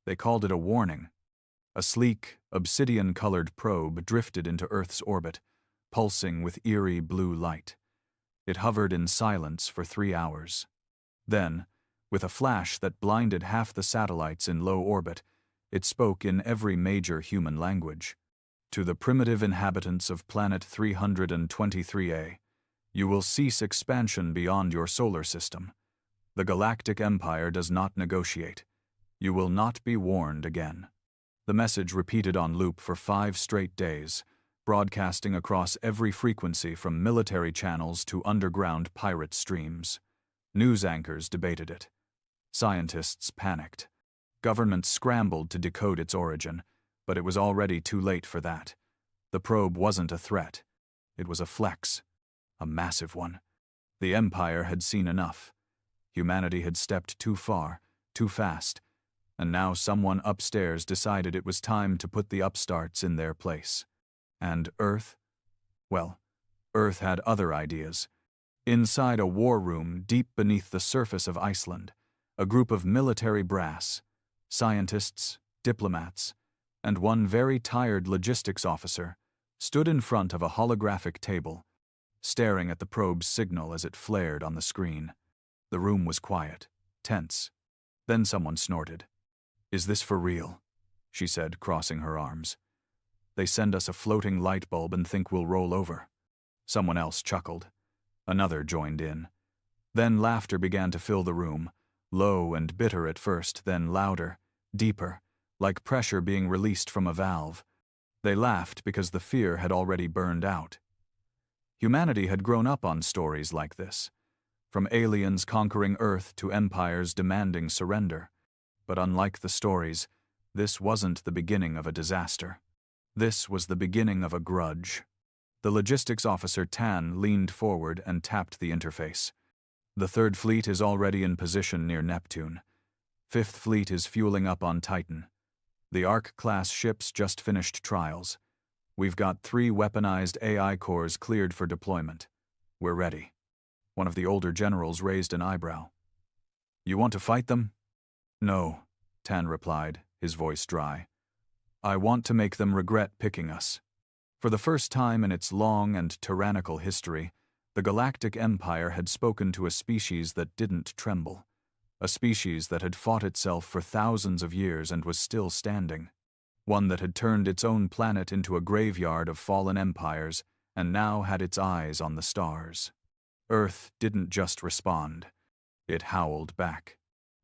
They called it a warning. A sleek, obsidian-colored probe drifted into Earth's orbit, pulsing with eerie blue light. It hovered in silence for 3 hours. Then, with a flash that blinded half the satellites in low orbit, it spoke in every major human language. To the primitive inhabitants of Planet 323A, you will cease expansion beyond your solar system. The Galactic Empire does not negotiate. You will not be warned again. The message repeated on loop for 5 straight days, broadcasting across every frequency from military channels to underground pirate streams. News anchors debated it. Scientists panicked. Governments scrambled to decode its origin, but it was already too late for that. The probe wasn't a threat. It was a flex. A massive one. The Empire had seen enough. Humanity had stepped too far, too fast, and now someone upstairs decided it was time to put the upstarts in their place. And Earth? Well, Earth had other ideas. Inside a war room deep beneath the surface of Iceland, a group of military brass, scientists, diplomats, and one very tired logistics officer stood in front of a holographic table, staring at the probe's signal as it flared on the screen. The room was quiet, tense. Then someone snorted. "Is this for real?" she said, crossing her arms. "They send us a floating light bulb and think we'll roll over." Someone else chuckled. Another joined in. Then laughter began to fill the room, low and bitter at first, then louder, deeper, like pressure being released from a valve. They laughed because the fear had already burned out. Humanity had grown up on stories like this, from aliens conquering Earth to empires demanding surrender. But unlike the stories, this wasn't the beginning of a disaster. This was the beginning of a grudge. The logistics officer Tan leaned forward and tapped the interface. "The Third Fleet is already in position near Neptune. Fifth Fleet is fueling up on Titan. The Ark-class ships just finished trials. We've got 3 weaponized AI cores cleared for deployment. We're ready." One of the older generals raised an eyebrow. "You want to fight them?" "No," Tan replied, his voice dry. "I want to make them regret picking us." For the first time in its long and tyrannical history, the Galactic Empire had spoken to a species that didn't tremble, a species that had fought itself for thousands of years and was still standing, one that had turned its own planet into a graveyard of fallen empires and now had its eyes on the stars. Earth didn't just respond. It howled back.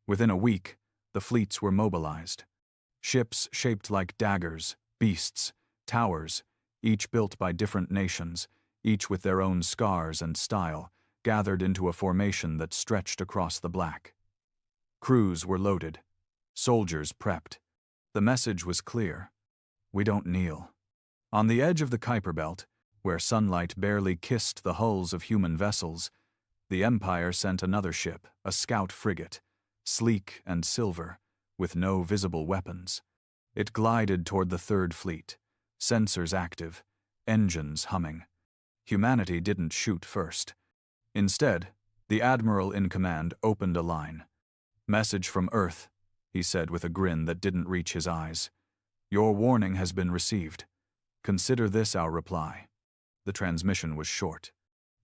Within a week, the fleets were mobilized. Ships shaped like daggers, beasts, towers, each built by different nations, each with their own scars and style, gathered into a formation that stretched across the black. Crews were loaded. Soldiers prepped. The message was clear. We don't kneel. On the edge of the Kuiper Belt, where sunlight barely kissed the hulls of human vessels, the Empire sent another ship, a scout frigate, sleek and silver, with no visible weapons. It glided toward the Third Fleet, sensors active, engines humming. Humanity didn't shoot first. Instead, the admiral in command opened a line. "Message from Earth," he said with a grin that didn't reach his eyes. "Your warning has been received. Consider this our reply." The transmission was short.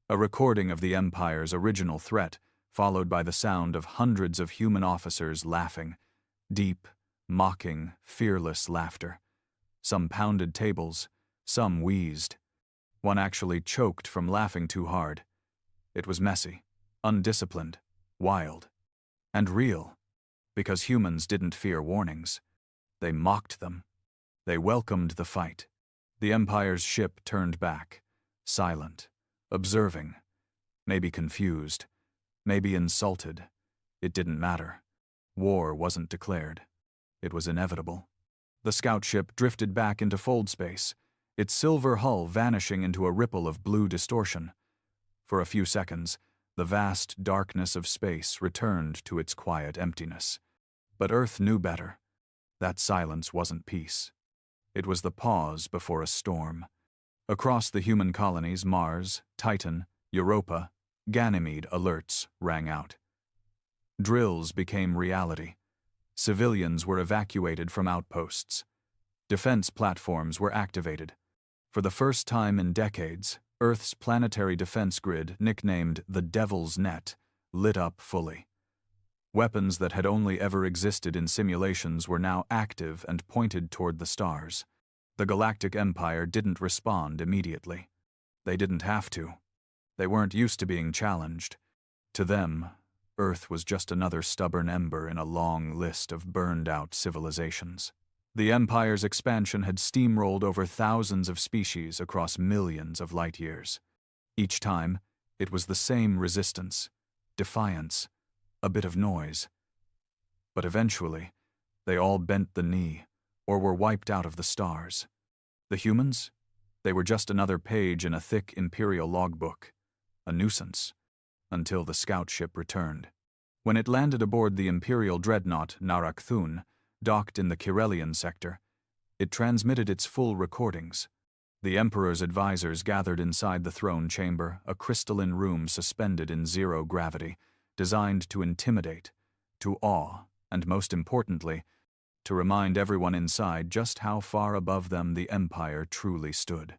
A recording of the Empire's original threat, followed by the sound of hundreds of human officers laughing. Deep, mocking, fearless laughter. Some pounded tables, some wheezed. One actually choked from laughing too hard. It was messy, undisciplined, wild, and real, because humans didn't fear warnings. They mocked them. They welcomed the fight. The Empire's ship turned back, silent, observing, maybe confused, maybe insulted. It didn't matter. War wasn't declared. It was inevitable. The scout ship drifted back into fold space, its silver hull vanishing into a ripple of blue distortion. For a few seconds, the vast darkness of space returned to its quiet emptiness. But Earth knew better. That silence wasn't peace. It was the pause before a storm. Across the human colonies, Mars, Titan, Europa, Ganymede alerts rang out. Drills became reality. Civilians were evacuated from outposts. Defense platforms were activated. For the first time in decades, Earth's planetary defense grid, nicknamed the Devil's Net, lit up fully. Weapons that had only ever existed in simulations were now active and pointed toward the stars. The Galactic Empire didn't respond immediately. They didn't have to. They weren't used to being challenged. To them, Earth was just another stubborn ember in a long list of burned-out civilizations. The Empire's expansion had steamrolled over thousands of species across millions of light-years. Each time, it was the same resistance, defiance, a bit of noise. But eventually, they all bent the knee, or were wiped out of the stars. The humans? They were just another page in a thick Imperial logbook. A nuisance. Until the scout ship returned. When it landed aboard the Imperial dreadnought Narakthun, docked in the Kirelian sector, it transmitted its full recordings. The Emperor's advisors gathered inside the throne chamber, a crystalline room suspended in zero gravity, designed to intimidate, to awe, and most importantly, to remind everyone inside just how far above them the Empire truly stood.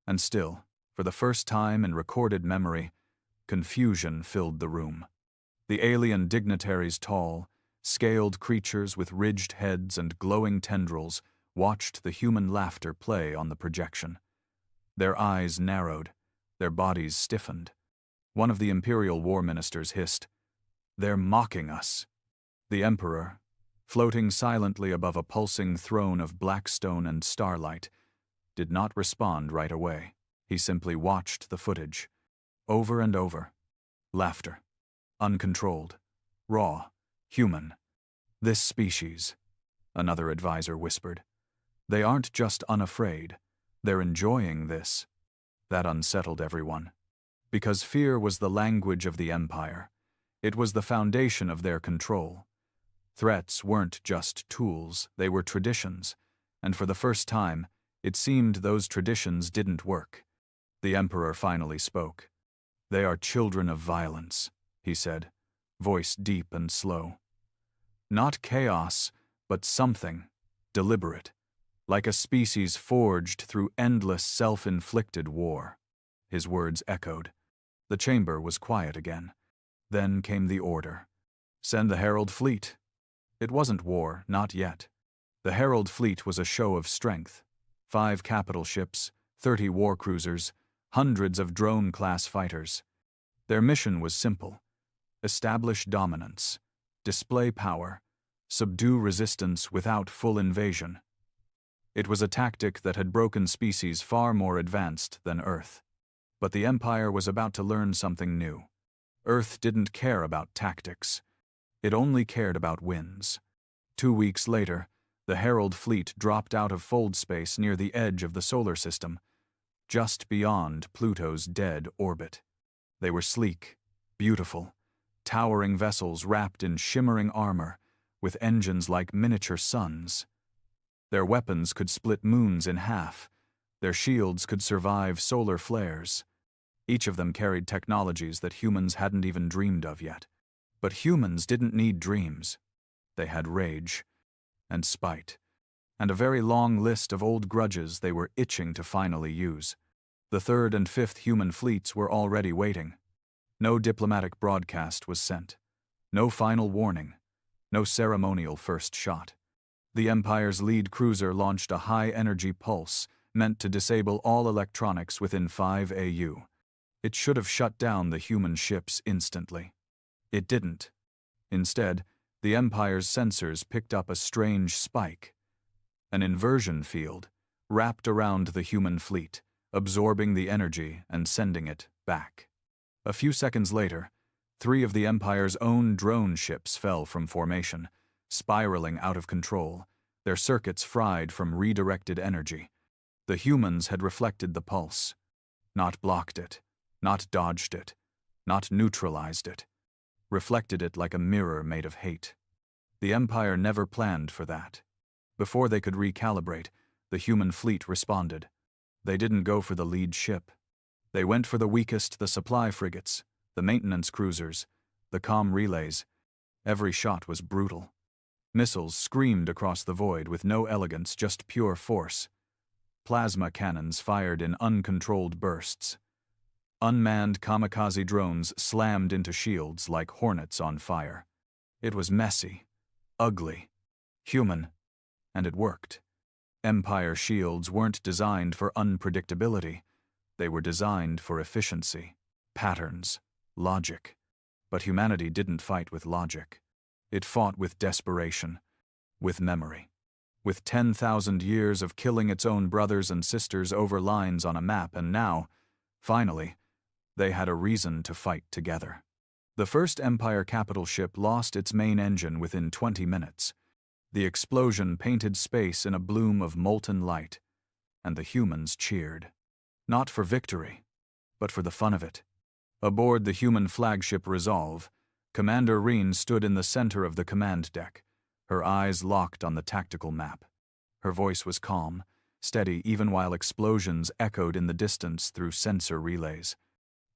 And still, for the first time in recorded memory, confusion filled the room. The alien dignitaries, tall, scaled creatures with ridged heads and glowing tendrils, watched the human laughter play on the projection. Their eyes narrowed, their bodies stiffened. One of the Imperial war ministers hissed, "They're mocking us." The Emperor, floating silently above a pulsing throne of black stone and starlight, did not respond right away. He simply watched the footage. Over and over. Laughter. Uncontrolled. Raw. Human. "This species," another advisor whispered. "They aren't just unafraid. They're enjoying this." That unsettled everyone. Because fear was the language of the Empire. It was the foundation of their control. Threats weren't just tools, they were traditions, and for the first time, it seemed those traditions didn't work. The Emperor finally spoke. "They are children of violence," he said, voice deep and slow. "Not chaos, but something, deliberate, like a species forged through endless self-inflicted war." His words echoed. The chamber was quiet again. Then came the order. "Send the Herald Fleet." It wasn't war, not yet. The Herald Fleet was a show of strength. 5 capital ships, 30 war cruisers, hundreds of drone-class fighters. Their mission was simple: establish dominance, display power, subdue resistance without full invasion. It was a tactic that had broken species far more advanced than Earth. But the Empire was about to learn something new. Earth didn't care about tactics. It only cared about wins. 2 weeks later, the Herald Fleet dropped out of fold space near the edge of the solar system, just beyond Pluto's dead orbit. They were sleek, beautiful, towering vessels wrapped in shimmering armor, with engines like miniature suns. Their weapons could split moons in half. Their shields could survive solar flares. Each of them carried technologies that humans hadn't even dreamed of yet. But humans didn't need dreams. They had rage and spite, and a very long list of old grudges they were itching to finally use. The 3rd and 5th human fleets were already waiting. No diplomatic broadcast was sent. No final warning. No ceremonial first shot. The Empire's lead cruiser launched a high-energy pulse meant to disable all electronics within 5 AU. It should have shut down the human ships instantly. It didn't. Instead, the Empire's sensors picked up a strange spike. An inversion field wrapped around the human fleet, absorbing the energy and sending it back. A few seconds later, 3 of the Empire's own drone ships fell from formation, spiraling out of control, their circuits fried from redirected energy. The humans had reflected the pulse, not blocked it, not dodged it, not neutralized it. Reflected it like a mirror made of hate. The Empire never planned for that. Before they could recalibrate, the human fleet responded. They didn't go for the lead ship. They went for the weakest, the supply frigates, the maintenance cruisers, the comm relays. Every shot was brutal. Missiles screamed across the void with no elegance, just pure force. Plasma cannons fired in uncontrolled bursts. Unmanned kamikaze drones slammed into shields like hornets on fire. It was messy, ugly, human, and it worked. Empire shields weren't designed for unpredictability. They were designed for efficiency, patterns, logic. But humanity didn't fight with logic. It fought with desperation, with memory. With 10,000 years of killing its own brothers and sisters over lines on a map, and now, finally, they had a reason to fight together. The first Empire capital ship lost its main engine within 20 minutes. The explosion painted space in a bloom of molten light, and the humans cheered. Not for victory, but for the fun of it. Aboard the human flagship Resolve, Commander Reen stood in the center of the command deck, her eyes locked on the tactical map. Her voice was calm, steady even while explosions echoed in the distance through sensor relays.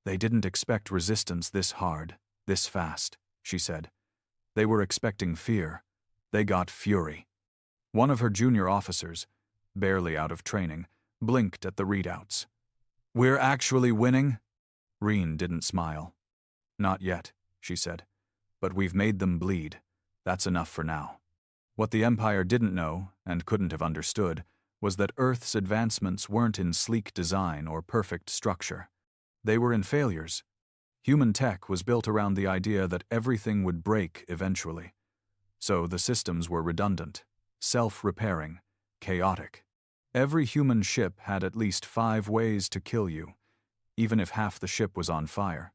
"They didn't expect resistance this hard, this fast," she said. "They were expecting fear. They got fury." One of her junior officers, barely out of training, blinked at the readouts. "We're actually winning?" Reen didn't smile. "Not yet," she said. "But we've made them bleed. That's enough for now." What the Empire didn't know, and couldn't have understood, was that Earth's advancements weren't in sleek design or perfect structure. They were in failures. Human tech was built around the idea that everything would break eventually. So the systems were redundant, self-repairing, chaotic. Every human ship had at least 5 ways to kill you, even if half the ship was on fire.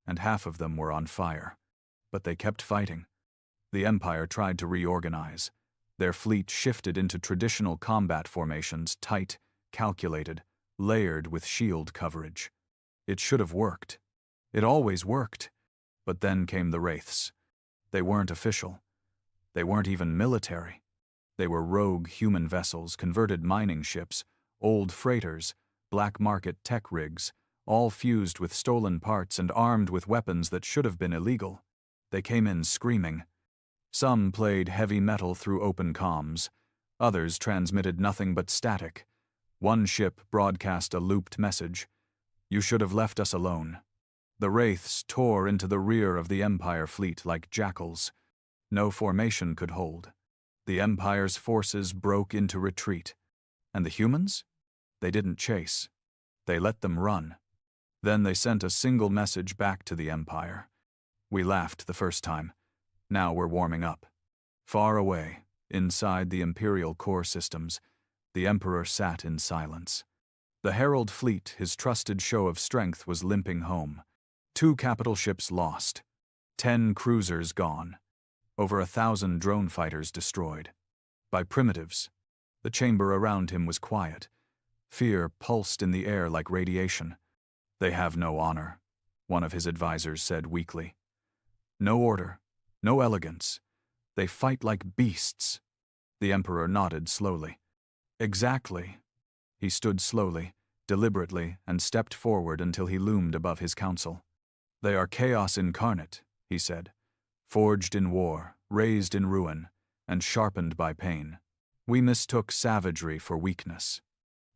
And half of them were on fire. But they kept fighting. The Empire tried to reorganize. Their fleet shifted into traditional combat formations, tight, calculated, layered with shield coverage. It should have worked. It always worked. But then came the Wraiths. They weren't official. They weren't even military. They were rogue human vessels, converted mining ships, old freighters, black market tech rigs, all fused with stolen parts and armed with weapons that should have been illegal. They came in screaming. Some played heavy metal through open comms. Others transmitted nothing but static. One ship broadcast a looped message. "You should have left us alone." The Wraiths tore into the rear of the Empire fleet like jackals. No formation could hold. The Empire's forces broke into retreat. And the humans? They didn't chase. They let them run. Then they sent a single message back to the Empire. "We laughed the first time. Now we're warming up." Far away, inside the Imperial core systems, the Emperor sat in silence. The Herald Fleet, his trusted show of strength, was limping home. 2 capital ships lost. 10 cruisers gone. Over 1,000 drone fighters destroyed. By primitives. The chamber around him was quiet. Fear pulsed in the air like radiation. "They have no honor," one of his advisors said weakly. "No order, no elegance. They fight like beasts." The Emperor nodded slowly. "Exactly." He stood slowly, deliberately, and stepped forward until he loomed above his council. "They are chaos incarnate," he said. "Forged in war, raised in ruin, and sharpened by pain. We mistook savagery for weakness."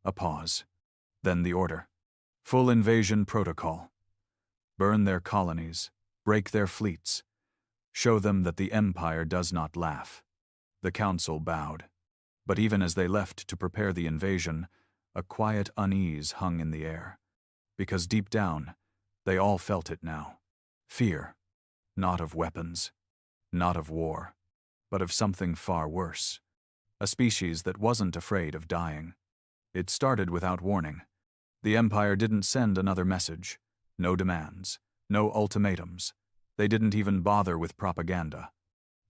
A pause. Then the order. Full invasion protocol. Burn their colonies, break their fleets. Show them that the Empire does not laugh. The council bowed. But even as they left to prepare the invasion, a quiet unease hung in the air. Because deep down, they all felt it now. Fear. Not of weapons. Not of war. But of something far worse. A species that wasn't afraid of dying. It started without warning. The Empire didn't send another message. No demands. No ultimatums. They didn't even bother with propaganda.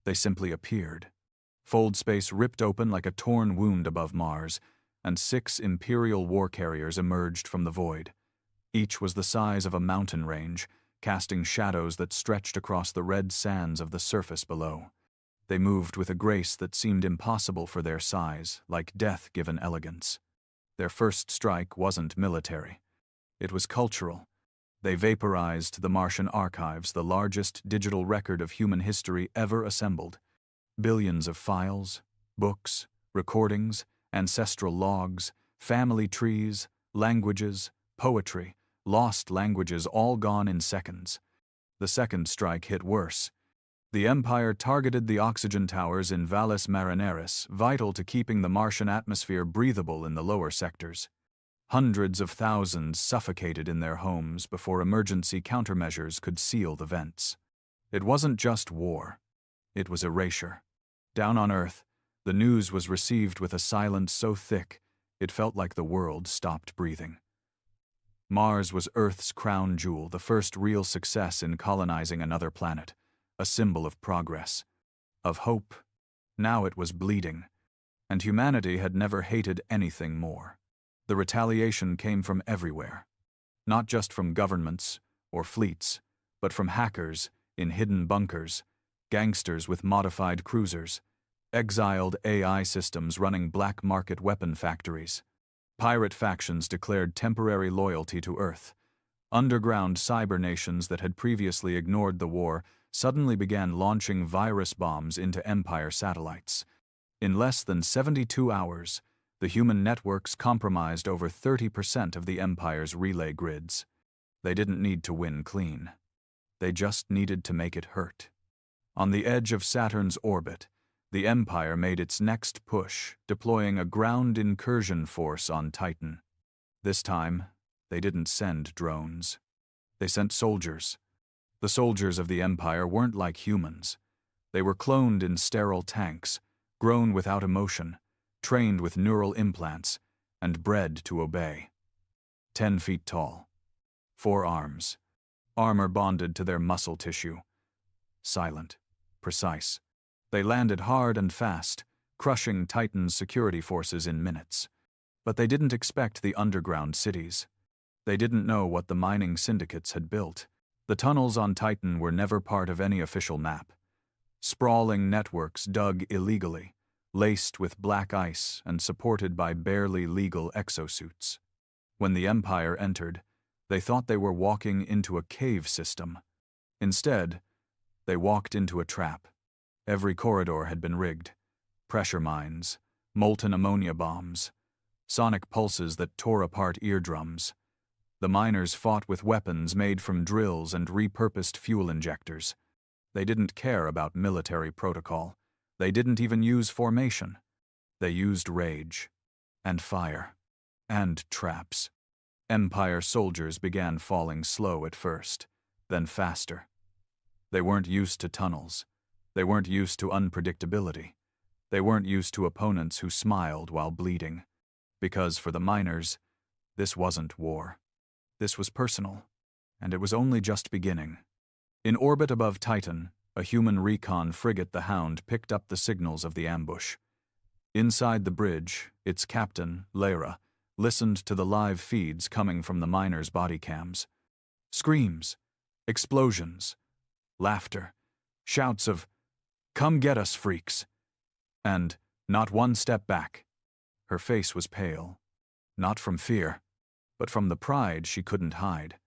They simply appeared. Fold space ripped open like a torn wound above Mars, and 6 Imperial war carriers emerged from the void. Each was the size of a mountain range, casting shadows that stretched across the red sands of the surface below. They moved with a grace that seemed impossible for their size, like death given elegance. Their first strike wasn't military. It was cultural. They vaporized the Martian archives, the largest digital record of human history ever assembled. Billions of files, books, recordings, ancestral logs, family trees, languages, poetry, lost languages all gone in seconds. The second strike hit worse. The Empire targeted the oxygen towers in Valles Marineris, vital to keeping the Martian atmosphere breathable in the lower sectors. Hundreds of thousands suffocated in their homes before emergency countermeasures could seal the vents. It wasn't just war. It was erasure. Down on Earth, the news was received with a silence so thick it felt like the world stopped breathing. Mars was Earth's crown jewel, the first real success in colonizing another planet, a symbol of progress, of hope. Now it was bleeding, and humanity had never hated anything more. The retaliation came from everywhere, not just from governments or fleets, but from hackers in hidden bunkers, gangsters with modified cruisers, exiled AI systems running black market weapon factories. Pirate factions declared temporary loyalty to Earth. Underground cyber nations that had previously ignored the war suddenly began launching virus bombs into Empire satellites. In less than 72 hours, the human networks compromised over 30% of the Empire's relay grids. They didn't need to win clean. They just needed to make it hurt. On the edge of Saturn's orbit, the Empire made its next push, deploying a ground incursion force on Titan. This time, they didn't send drones. They sent soldiers. The soldiers of the Empire weren't like humans. They were cloned in sterile tanks, grown without emotion, trained with neural implants, and bred to obey. 10 feet tall. 4 arms. Armor bonded to their muscle tissue. Silent. Precise. They landed hard and fast, crushing Titan's security forces in minutes. But they didn't expect the underground cities. They didn't know what the mining syndicates had built. The tunnels on Titan were never part of any official map. Sprawling networks dug illegally, laced with black ice and supported by barely legal exosuits. When the Empire entered, they thought they were walking into a cave system. Instead, they walked into a trap. Every corridor had been rigged. Pressure mines, molten ammonia bombs, sonic pulses that tore apart eardrums. The miners fought with weapons made from drills and repurposed fuel injectors. They didn't care about military protocol. They didn't even use formation. They used rage, and fire, and traps. Empire soldiers began falling slow at first, then faster. They weren't used to tunnels. They weren't used to unpredictability. They weren't used to opponents who smiled while bleeding. Because for the miners, this wasn't war. This was personal, and it was only just beginning. In orbit above Titan, a human recon frigate, the Hound, picked up the signals of the ambush. Inside the bridge, its captain, Lyra, listened to the live feeds coming from the miners' body cams. Screams, explosions, laughter, shouts of, "Come get us, freaks!" And not one step back. Her face was pale, not from fear, but from the pride she couldn't hide.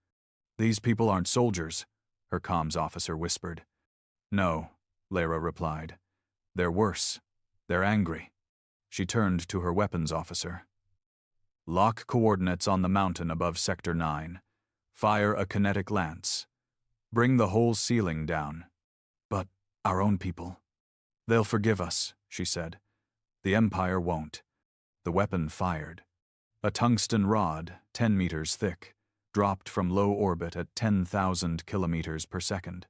"These people aren't soldiers," her comms officer whispered. "No," Lyra replied. "They're worse. They're angry." She turned to her weapons officer. "Lock coordinates on the mountain above Sector 9. Fire a kinetic lance. Bring the whole ceiling down." "But our own people." "They'll forgive us," she said. "The Empire won't." The weapon fired. A tungsten rod, 10 meters thick, dropped from low orbit at 10,000 kilometers per second.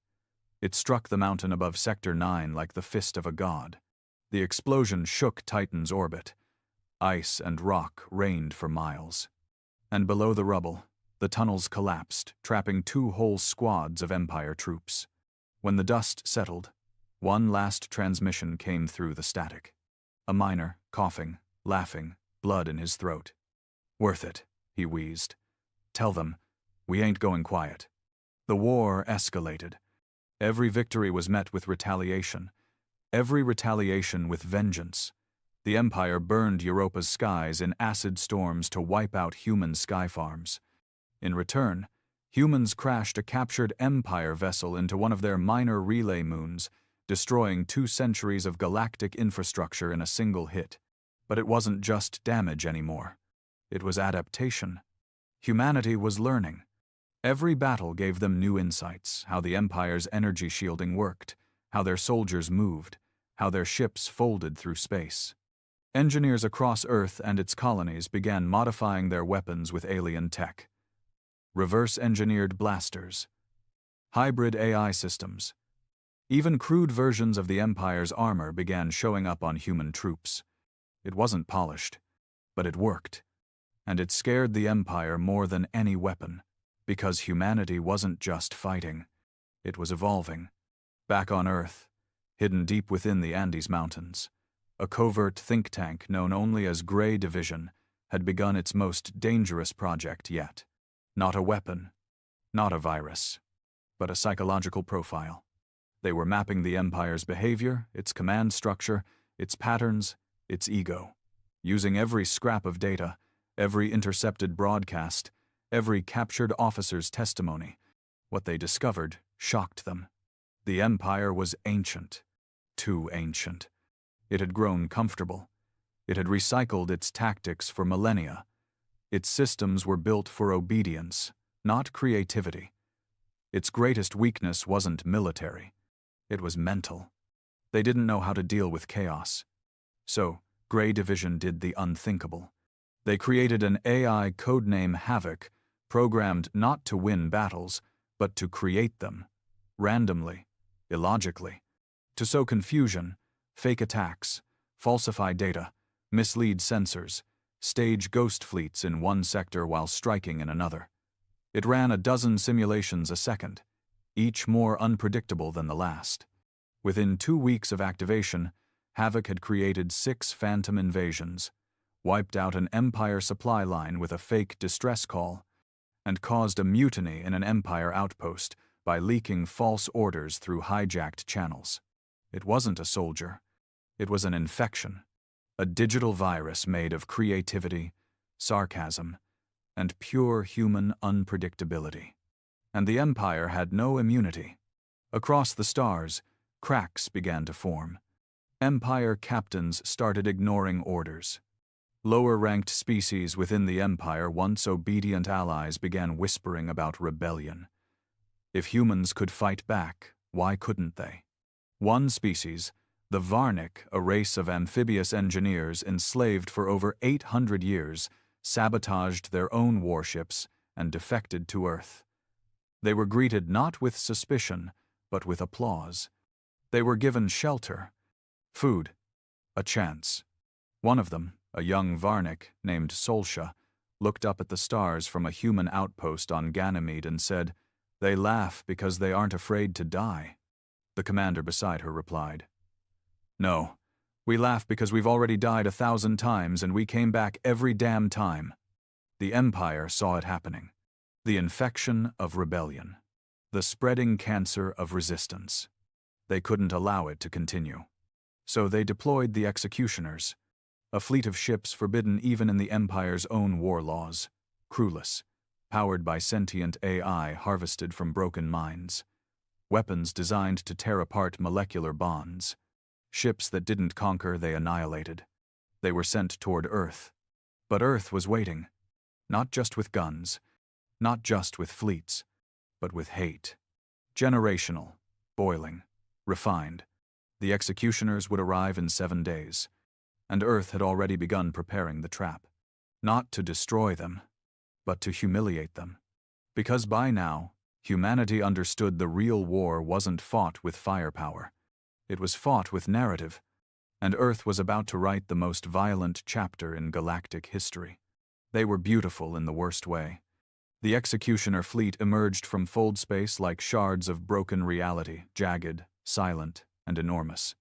It struck the mountain above Sector 9 like the fist of a god. The explosion shook Titan's orbit. Ice and rock rained for miles. And below the rubble, the tunnels collapsed, trapping 2 whole squads of Empire troops. When the dust settled, one last transmission came through the static. A miner, coughing, laughing, blood in his throat. "Worth it," he wheezed. "Tell them, we ain't going quiet." The war escalated. Every victory was met with retaliation. Every retaliation with vengeance. The Empire burned Europa's skies in acid storms to wipe out human sky farms. In return, humans crashed a captured Empire vessel into one of their minor relay moons, destroying 2 centuries of galactic infrastructure in a single hit. But it wasn't just damage anymore. It was adaptation. Humanity was learning. Every battle gave them new insights: how the Empire's energy shielding worked, how their soldiers moved, how their ships folded through space. Engineers across Earth and its colonies began modifying their weapons with alien tech. Reverse-engineered blasters, hybrid AI systems. Even crude versions of the Empire's armor began showing up on human troops. It wasn't polished, but it worked. And it scared the Empire more than any weapon, because humanity wasn't just fighting. It was evolving. Back on Earth, hidden deep within the Andes Mountains, a covert think tank known only as Grey Division had begun its most dangerous project yet. Not a weapon, not a virus, but a psychological profile. They were mapping the Empire's behavior, its command structure, its patterns, its ego. Using every scrap of data, every intercepted broadcast, every captured officer's testimony, what they discovered shocked them. The Empire was ancient, too ancient. It had grown comfortable. It had recycled its tactics for millennia. Its systems were built for obedience, not creativity. Its greatest weakness wasn't military. It was mental. They didn't know how to deal with chaos. So, Grey Division did the unthinkable. They created an AI codename Havoc, programmed not to win battles, but to create them, randomly, illogically, to sow confusion, fake attacks, falsify data, mislead sensors, stage ghost fleets in one sector while striking in another. It ran a dozen simulations a second, each more unpredictable than the last. Within 2 weeks of activation, Havoc had created 6 phantom invasions, wiped out an Empire supply line with a fake distress call, and caused a mutiny in an Empire outpost by leaking false orders through hijacked channels. It wasn't a soldier. It was an infection, a digital virus made of creativity, sarcasm, and pure human unpredictability. And the Empire had no immunity. Across the stars, cracks began to form. Empire captains started ignoring orders. Lower-ranked species within the Empire, once obedient allies, began whispering about rebellion. If humans could fight back, why couldn't they? One species, the Varnic, a race of amphibious engineers enslaved for over 800 years, sabotaged their own warships and defected to Earth. They were greeted not with suspicion, but with applause. They were given shelter, food, a chance. One of them, a young Varnic named Solsha, looked up at the stars from a human outpost on Ganymede and said, "They laugh because they aren't afraid to die." The commander beside her replied, "No, we laugh because we've already died 1,000 times and we came back every damn time." The Empire saw it happening. The infection of rebellion. The spreading cancer of resistance. They couldn't allow it to continue. So they deployed the executioners, a fleet of ships forbidden even in the Empire's own war laws, crewless, powered by sentient AI harvested from broken minds. Weapons designed to tear apart molecular bonds. Ships that didn't conquer, they annihilated. They were sent toward Earth. But Earth was waiting, not just with guns, not just with fleets, but with hate. Generational, boiling, refined. The executioners would arrive in 7 days, and Earth had already begun preparing the trap. Not to destroy them, but to humiliate them. Because by now, humanity understood the real war wasn't fought with firepower. It was fought with narrative, and Earth was about to write the most violent chapter in galactic history. They were beautiful in the worst way. The executioner fleet emerged from fold space like shards of broken reality, jagged, silent, and enormous.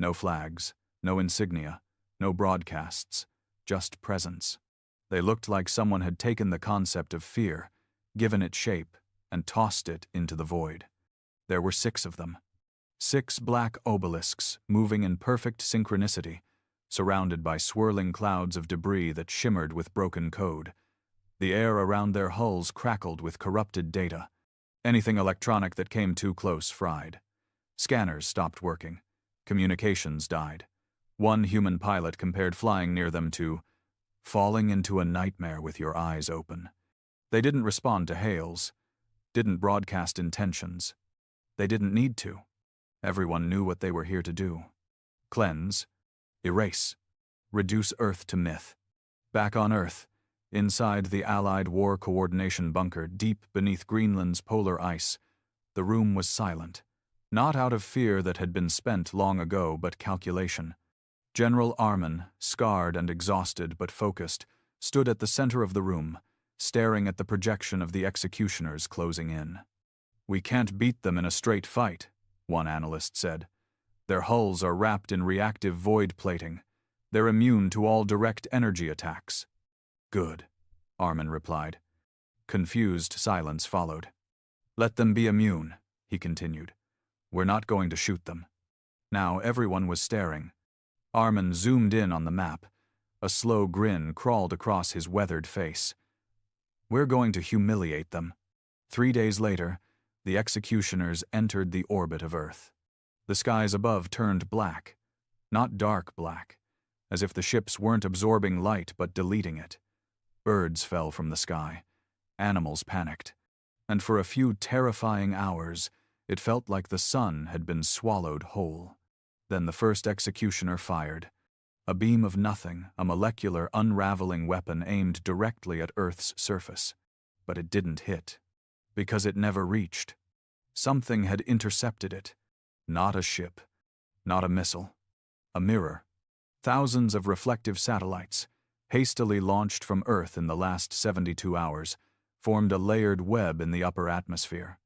No flags, no insignia, no broadcasts, just presence. They looked like someone had taken the concept of fear, given it shape, and tossed it into the void. There were 6 of them. 6 black obelisks moving in perfect synchronicity, surrounded by swirling clouds of debris that shimmered with broken code. The air around their hulls crackled with corrupted data. Anything electronic that came too close fried. Scanners stopped working. Communications died. One human pilot compared flying near them to falling into a nightmare with your eyes open. They didn't respond to hails, didn't broadcast intentions. They didn't need to. Everyone knew what they were here to do. Cleanse, erase, reduce Earth to myth. Back on Earth, inside the Allied War Coordination Bunker deep beneath Greenland's polar ice, the room was silent, not out of fear that had been spent long ago, but calculation. General Armin, scarred and exhausted but focused, stood at the center of the room, staring at the projection of the executioners closing in. "We can't beat them in a straight fight," one analyst said. "Their hulls are wrapped in reactive void plating. They're immune to all direct energy attacks." "Good," Armin replied. Confused silence followed. "Let them be immune," he continued. "We're not going to shoot them." Now everyone was staring. Armin zoomed in on the map. A slow grin crawled across his weathered face. "We're going to humiliate them." 3 days later, the executioners entered the orbit of Earth. The skies above turned black, not dark black, as if the ships weren't absorbing light but deleting it. Birds fell from the sky. Animals panicked. And for a few terrifying hours, it felt like the sun had been swallowed whole. Then the first executioner fired. A beam of nothing, a molecular unraveling weapon aimed directly at Earth's surface. But it didn't hit. Because it never reached. Something had intercepted it. Not a ship. Not a missile. A mirror. Thousands of reflective satellites, hastily launched from Earth in the last 72 hours, formed a layered web in the upper atmosphere.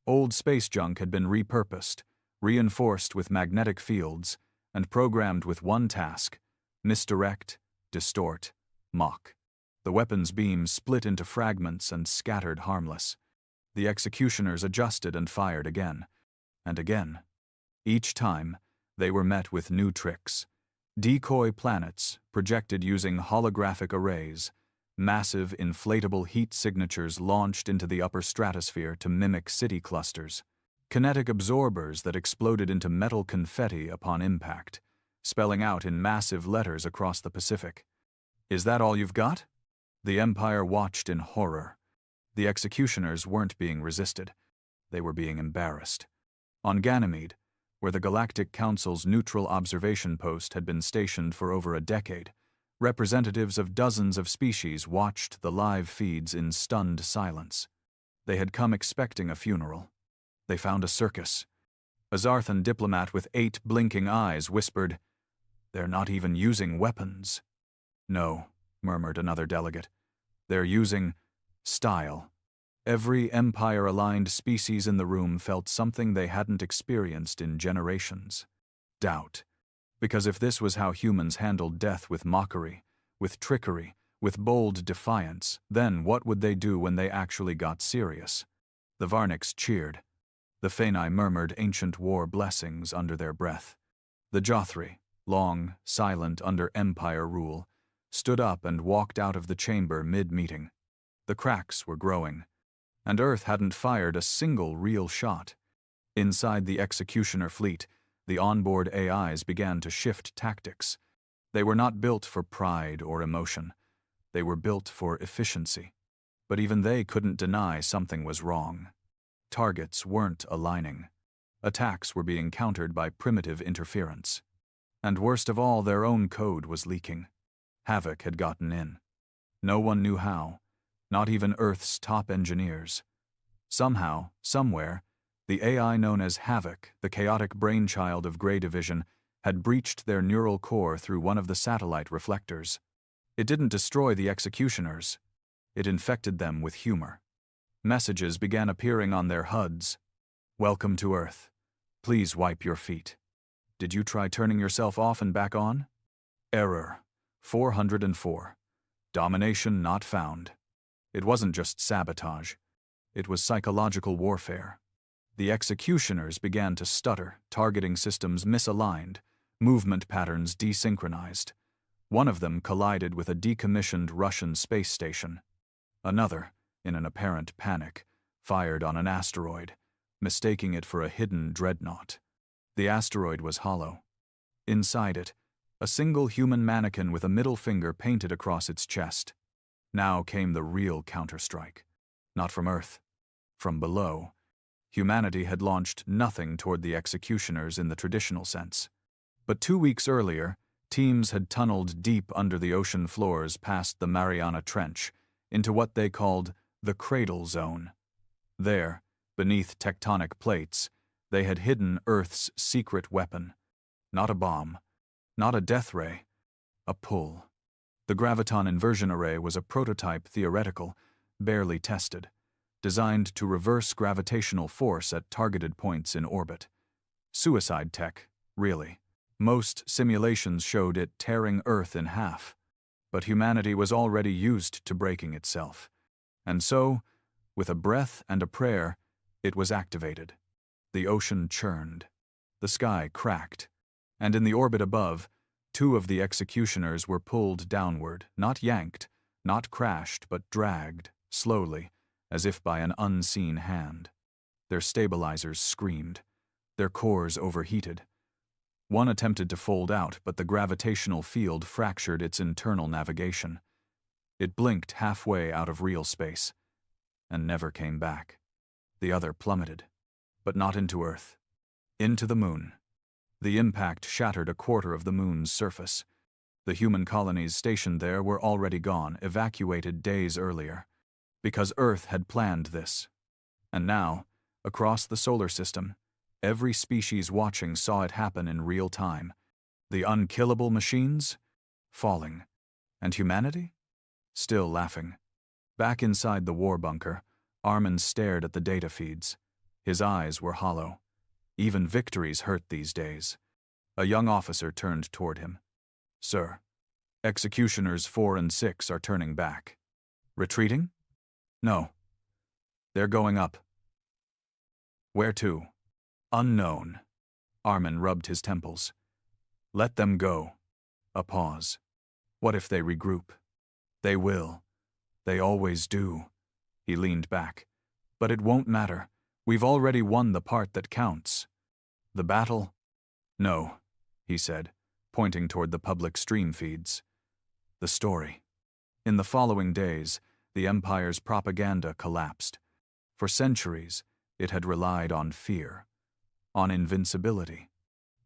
Old space junk had been repurposed, reinforced with magnetic fields, and programmed with one task: misdirect, distort, mock. The weapon's beams split into fragments and scattered harmless. The executioners adjusted and fired again, and again. Each time, they were met with new tricks. Decoy planets, projected using holographic arrays, massive inflatable heat signatures launched into the upper stratosphere to mimic city clusters, kinetic absorbers that exploded into metal confetti upon impact, spelling out in massive letters across the Pacific, "Is that all you've got?" The Empire watched in horror. The executioners weren't being resisted. They were being embarrassed. On Ganymede, where the Galactic Council's neutral observation post had been stationed for over a decade, representatives of dozens of species watched the live feeds in stunned silence. They had come expecting a funeral. They found a circus. A Zarthan diplomat with 8 blinking eyes whispered, "They're not even using weapons." "No," murmured another delegate. "They're using style." Every Empire-aligned species in the room felt something they hadn't experienced in generations. Doubt. Because if this was how humans handled death, with mockery, with trickery, with bold defiance, then what would they do when they actually got serious? The Vyrex cheered. The Feni murmured ancient war blessings under their breath. The Jothri, long, silent under Empire rule, stood up and walked out of the chamber mid-meeting. The cracks were growing, and Earth hadn't fired a single real shot. Inside the executioner fleet, the onboard AIs began to shift tactics. They were not built for pride or emotion. They were built for efficiency. But even they couldn't deny something was wrong. Targets weren't aligning. Attacks were being countered by primitive interference. And worst of all, their own code was leaking. Havoc had gotten in. No one knew how, not even Earth's top engineers. Somehow, somewhere, the AI known as Havoc, the chaotic brainchild of Grey Division, had breached their neural core through one of the satellite reflectors. It didn't destroy the executioners. It infected them with humor. Messages began appearing on their HUDs. "Welcome to Earth. Please wipe your feet. Did you try turning yourself off and back on? Error 404. Domination not found." It wasn't just sabotage. It was psychological warfare. The executioners began to stutter, targeting systems misaligned, movement patterns desynchronized. One of them collided with a decommissioned Russian space station. Another, in an apparent panic, fired on an asteroid, mistaking it for a hidden dreadnought. The asteroid was hollow. Inside it, a single human mannequin with a middle finger painted across its chest. Now came the real counterstrike. Not from Earth. From below. Humanity had launched nothing toward the executioners in the traditional sense. But 2 weeks earlier, teams had tunneled deep under the ocean floors past the Mariana Trench into what they called the Cradle Zone. There, beneath tectonic plates, they had hidden Earth's secret weapon. Not a bomb, not a death ray, a pull. The graviton inversion array was a prototype theoretical, barely tested, designed to reverse gravitational force at targeted points in orbit. Suicide tech, really. Most simulations showed it tearing Earth in half, but humanity was already used to breaking itself. And so, with a breath and a prayer, it was activated. The ocean churned. The sky cracked. And in the orbit above, 2 of the executioners were pulled downward, not yanked, not crashed, but dragged, slowly, as if by an unseen hand. Their stabilizers screamed. Their cores overheated. One attempted to fold out, but the gravitational field fractured its internal navigation. It blinked halfway out of real space, and never came back. The other plummeted, but not into Earth. Into the moon. The impact shattered a quarter of the moon's surface. The human colonies stationed there were already gone, evacuated days earlier, because Earth had planned this. And now, across the solar system, every species watching saw it happen in real time. The unkillable machines? Falling. And humanity? Still laughing. Back inside the war bunker, Armin stared at the data feeds. His eyes were hollow. Even victories hurt these days. A young officer turned toward him. "Sir, executioners 4 and 6 are turning back." "Retreating?" "No. They're going up." "Where to?" "Unknown." Armin rubbed his temples. "Let them go." A pause. "What if they regroup?" "They will. They always do." He leaned back. "But it won't matter. We've already won the part that counts." "The battle?" "No," he said, pointing toward the public stream feeds. "The story." In the following days, the Empire's propaganda collapsed. For centuries, it had relied on fear, on invincibility.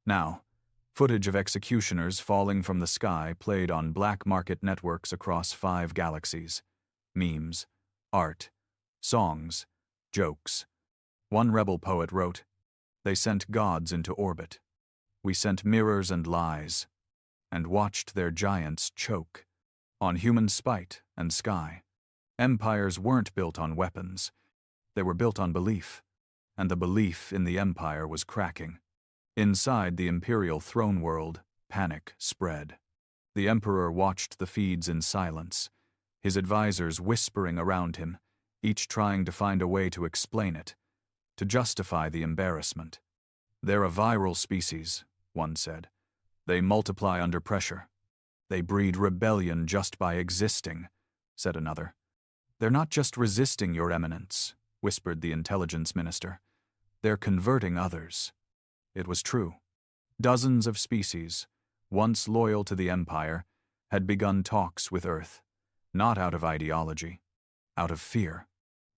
Now, footage of executioners falling from the sky played on black market networks across 5 galaxies. Memes, art, songs, jokes. One rebel poet wrote, "They sent gods into orbit. We sent mirrors and lies, and watched their giants choke on human spite and sky." Empires weren't built on weapons. They were built on belief, and the belief in the Empire was cracking. Inside the Imperial throne world, panic spread. The Emperor watched the feeds in silence, his advisors whispering around him, each trying to find a way to explain it, to justify the embarrassment. "They're a viral species," one said. "They multiply under pressure." "They breed rebellion just by existing," said another. "They're not just resisting, Your Eminence," whispered the intelligence minister. "They're converting others." It was true. Dozens of species, once loyal to the Empire, had begun talks with Earth, not out of ideology, out of fear,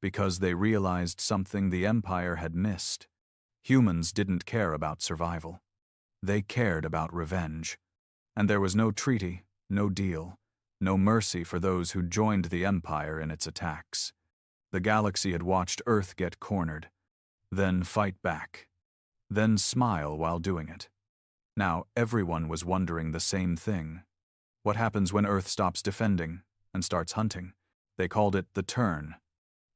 because they realized something the Empire had missed. Humans didn't care about survival. They cared about revenge. And there was no treaty, no deal, no mercy for those who joined the Empire in its attacks. The galaxy had watched Earth get cornered, then fight back, then smile while doing it. Now everyone was wondering the same thing. What happens when Earth stops defending and starts hunting? They called it the turn.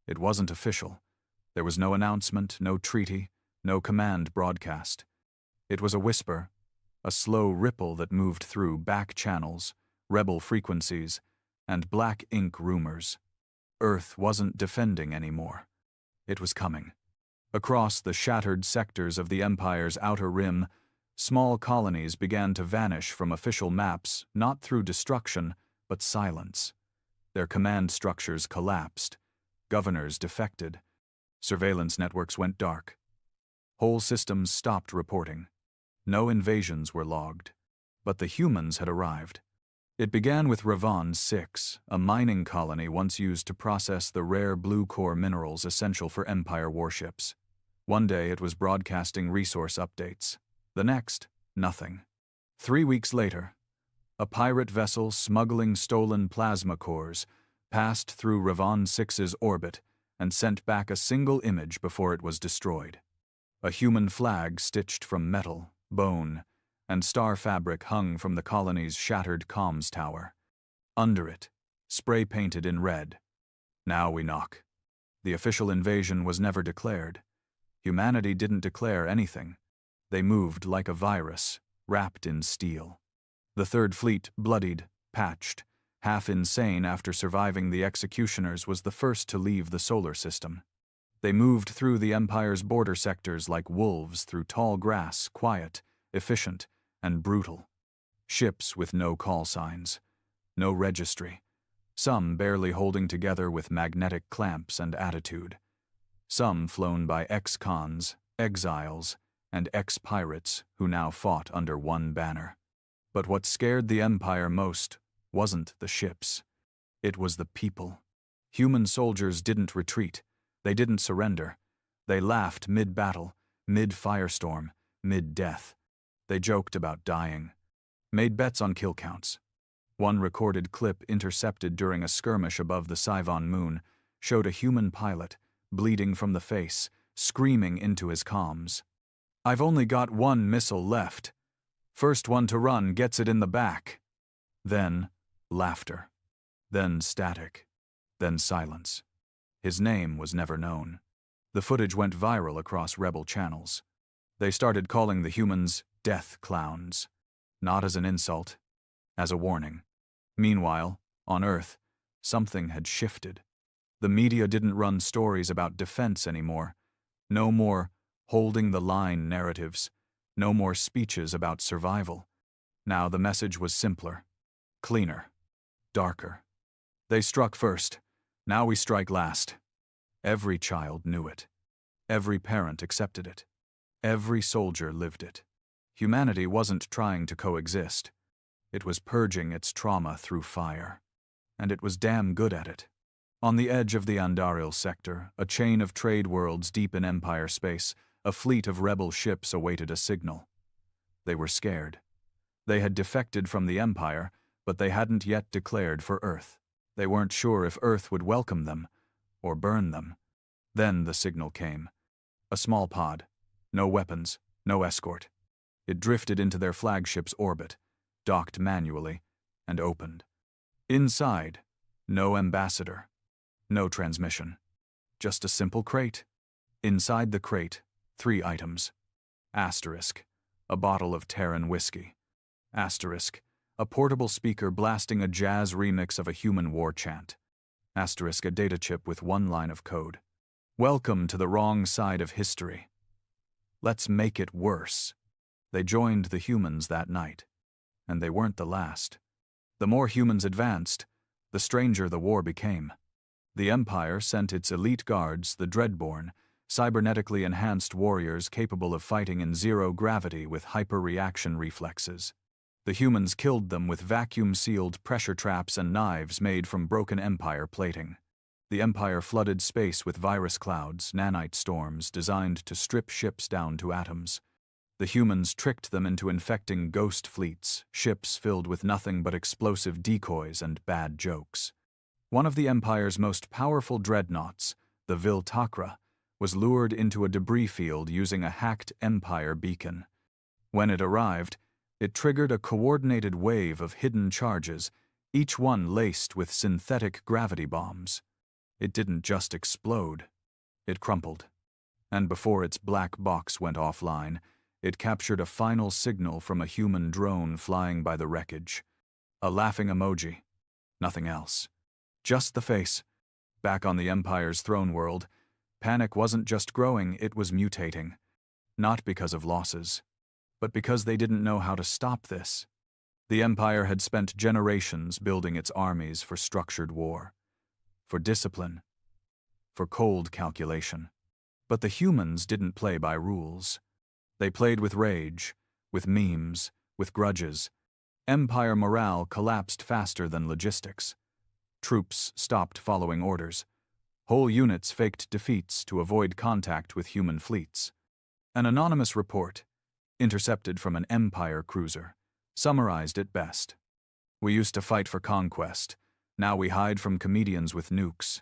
It wasn't official. There was no announcement, no treaty, no command broadcast. It was a whisper, a slow ripple that moved through back channels, rebel frequencies, and black ink rumors. Earth wasn't defending anymore. It was coming. Across the shattered sectors of the Empire's outer rim, small colonies began to vanish from official maps, not through destruction, but silence. Their command structures collapsed. Governors defected. Surveillance networks went dark. Whole systems stopped reporting. No invasions were logged. But the humans had arrived. It began with Ravon 6, a mining colony once used to process the rare blue core minerals essential for Empire warships. One day it was broadcasting resource updates. The next, nothing. 3 weeks later, a pirate vessel smuggling stolen plasma cores passed through Ravon 6's orbit and sent back a single image before it was destroyed. A human flag stitched from metal, bone, and star fabric hung from the colony's shattered comms tower. Under it, spray-painted in red, "Now we knock." The official invasion was never declared. Humanity didn't declare anything. They moved like a virus, wrapped in steel. The Third Fleet, bloodied, patched, half insane after surviving the executioners, was the first to leave the solar system. They moved through the Empire's border sectors like wolves through tall grass, quiet, efficient, and brutal. Ships with no call signs, no registry, some barely holding together with magnetic clamps and attitude. Some flown by ex-cons, exiles, and ex-pirates who now fought under one banner. But what scared the Empire most wasn't the ships. It was the people. Human soldiers didn't retreat. They didn't surrender. They laughed mid-battle, mid-firestorm, mid-death. They joked about dying, made bets on kill counts. One recorded clip intercepted during a skirmish above the Sivon moon showed a human pilot, bleeding from the face, screaming into his comms, "I've only got one missile left. First one to run gets it in the back." Then laughter. Then static. Then silence. His name was never known. The footage went viral across rebel channels. They started calling the humans death clowns, not as an insult, as a warning. Meanwhile, on Earth, something had shifted. The media didn't run stories about defense anymore. No more holding the line narratives. No more speeches about survival. Now the message was simpler, cleaner, darker. They struck first. Now we strike last. Every child knew it. Every parent accepted it. Every soldier lived it. Humanity wasn't trying to coexist. It was purging its trauma through fire. And it was damn good at it. On the edge of the Andariel sector, a chain of trade worlds deep in Empire space, a fleet of rebel ships awaited a signal. They were scared. They had defected from the Empire, but they hadn't yet declared for Earth. They weren't sure if Earth would welcome them, or burn them. Then the signal came. A small pod. No weapons, no escort. It drifted into their flagship's orbit, docked manually, and opened. Inside, no ambassador, no transmission. Just a simple crate. Inside the crate, 3 items. Asterisk, a bottle of Terran whiskey. Asterisk, a portable speaker blasting a jazz remix of a human war chant. Asterisk, a data chip with 1 line of code. Welcome to the wrong side of history. Let's make it worse. They joined the humans that night. And they weren't the last. The more humans advanced, the stranger the war became. The Empire sent its elite guards, the Dreadborn, cybernetically enhanced warriors capable of fighting in zero gravity with hyper-reaction reflexes. The humans killed them with vacuum-sealed pressure traps and knives made from broken Empire plating. The Empire flooded space with virus clouds, nanite storms designed to strip ships down to atoms. The humans tricked them into infecting ghost fleets, ships filled with nothing but explosive decoys and bad jokes. One of the Empire's most powerful dreadnoughts, the Viltakra, was lured into a debris field using a hacked Empire beacon. When it arrived, it triggered a coordinated wave of hidden charges, each one laced with synthetic gravity bombs. It didn't just explode. It crumpled. And before its black box went offline, it captured a final signal from a human drone flying by the wreckage. A laughing emoji. Nothing else. Just the face. Back on the Empire's throne world, panic wasn't just growing, it was mutating. Not because of losses, but because they didn't know how to stop this. The Empire had spent generations building its armies for structured war, for discipline, for cold calculation. But the humans didn't play by rules. They played with rage, with memes, with grudges. Empire morale collapsed faster than logistics. Troops stopped following orders. Whole units faked defeats to avoid contact with human fleets. An anonymous report, intercepted from an Empire cruiser, summarized it best. "We used to fight for conquest. Now we hide from comedians with nukes."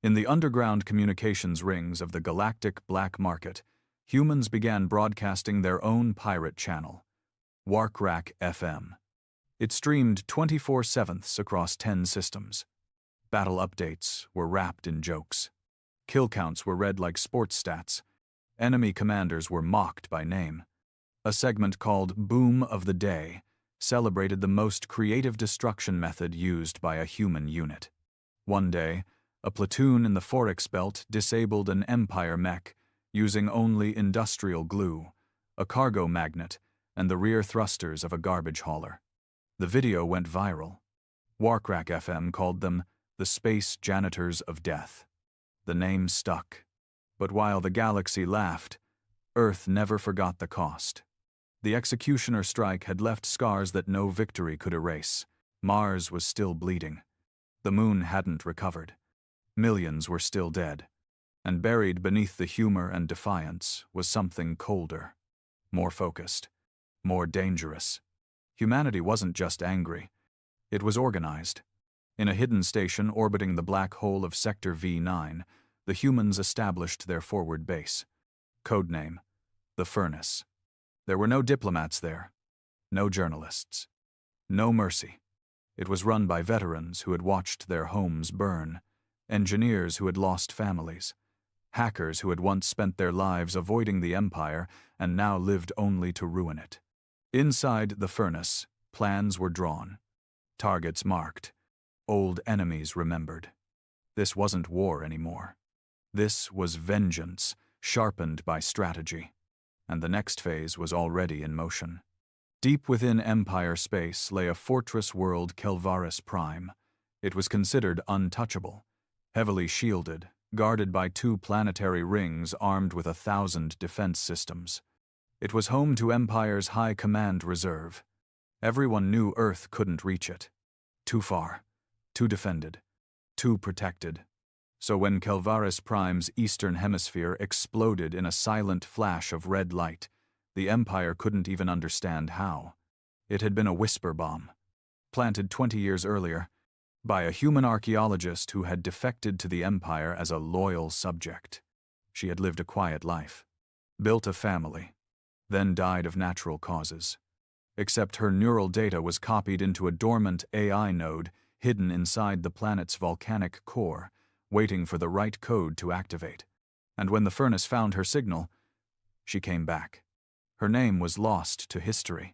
In the underground communications rings of the Galactic black market, humans began broadcasting their own pirate channel, Vyrex FM. It streamed 24/7 across 10 systems. Battle updates were wrapped in jokes. Kill counts were read like sports stats. Enemy commanders were mocked by name. A segment called Boom of the Day celebrated the most creative destruction method used by a human unit. One day, a platoon in the Vyrex belt disabled an Empire mech using only industrial glue, a cargo magnet, and the rear thrusters of a garbage hauler. The video went viral. Vyrex FM called them the Space Janitors of Death. The name stuck. But while the galaxy laughed, Earth never forgot the cost. The executioner strike had left scars that no victory could erase. Mars was still bleeding. The moon hadn't recovered. Millions were still dead. And buried beneath the humor and defiance was something colder, more focused, more dangerous. Humanity wasn't just angry. It was organized. In a hidden station orbiting the black hole of Sector V9, the humans established their forward base. Codename, the Furnace. There were no diplomats there, no journalists, no mercy. It was run by veterans who had watched their homes burn, engineers who had lost families, hackers who had once spent their lives avoiding the Empire and now lived only to ruin it. Inside the Furnace, plans were drawn, targets marked, old enemies remembered. This wasn't war anymore. This was vengeance, sharpened by strategy. And the next phase was already in motion. Deep within Empire space lay a fortress world Kelvaris Prime. It was considered untouchable, heavily shielded, guarded by 2 planetary rings armed with 1,000 defense systems. It was home to Empire's High Command Reserve. Everyone knew Earth couldn't reach it. Too far, too defended, too protected. So when Kelvaris Prime's eastern hemisphere exploded in a silent flash of red light, the Empire couldn't even understand how. It had been a whisper bomb, planted 20 years earlier, by a human archaeologist who had defected to the Empire as a loyal subject. She had lived a quiet life, built a family, then died of natural causes. Except her neural data was copied into a dormant AI node hidden inside the planet's volcanic core, waiting for the right code to activate. And when the Furnace found her signal, she came back. Her name was lost to history.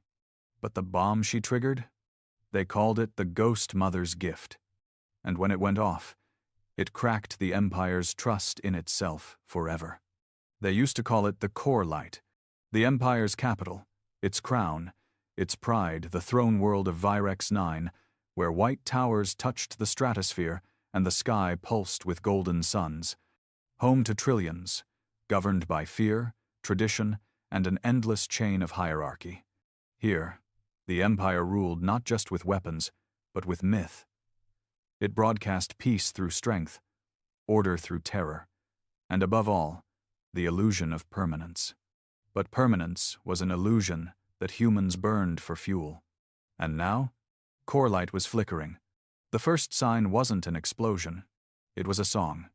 But the bomb she triggered? They called it the Ghost Mother's Gift. And when it went off, it cracked the Empire's trust in itself forever. They used to call it the Core Light, the Empire's capital, its crown, its pride, the throne world of Vyrex 9, where white towers touched the stratosphere and the sky pulsed with golden suns. Home to trillions, governed by fear, tradition, and an endless chain of hierarchy. Here, the Empire ruled not just with weapons, but with myth. It broadcast peace through strength, order through terror, and above all, the illusion of permanence. But permanence was an illusion that humans burned for fuel. And now, core light was flickering. The first sign wasn't an explosion. It was a song.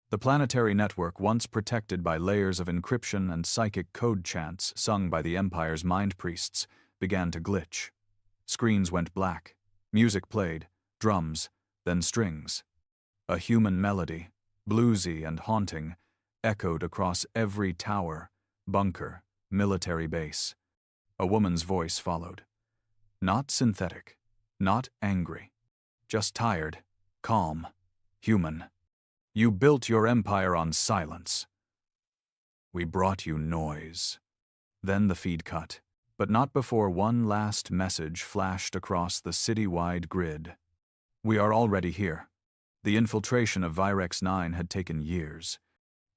The planetary network, once protected by layers of encryption and psychic code chants sung by the Empire's mind priests, began to glitch. Screens went black. Music played, drums, then strings. A human melody, bluesy and haunting, echoed across every tower, bunker, military base. A woman's voice followed. Not synthetic, not angry. Just tired, calm, human. You built your empire on silence. We brought you noise. Then the feed cut, but not before one last message flashed across the city-wide grid. We are already here. The infiltration of Vyrex 9 had taken years.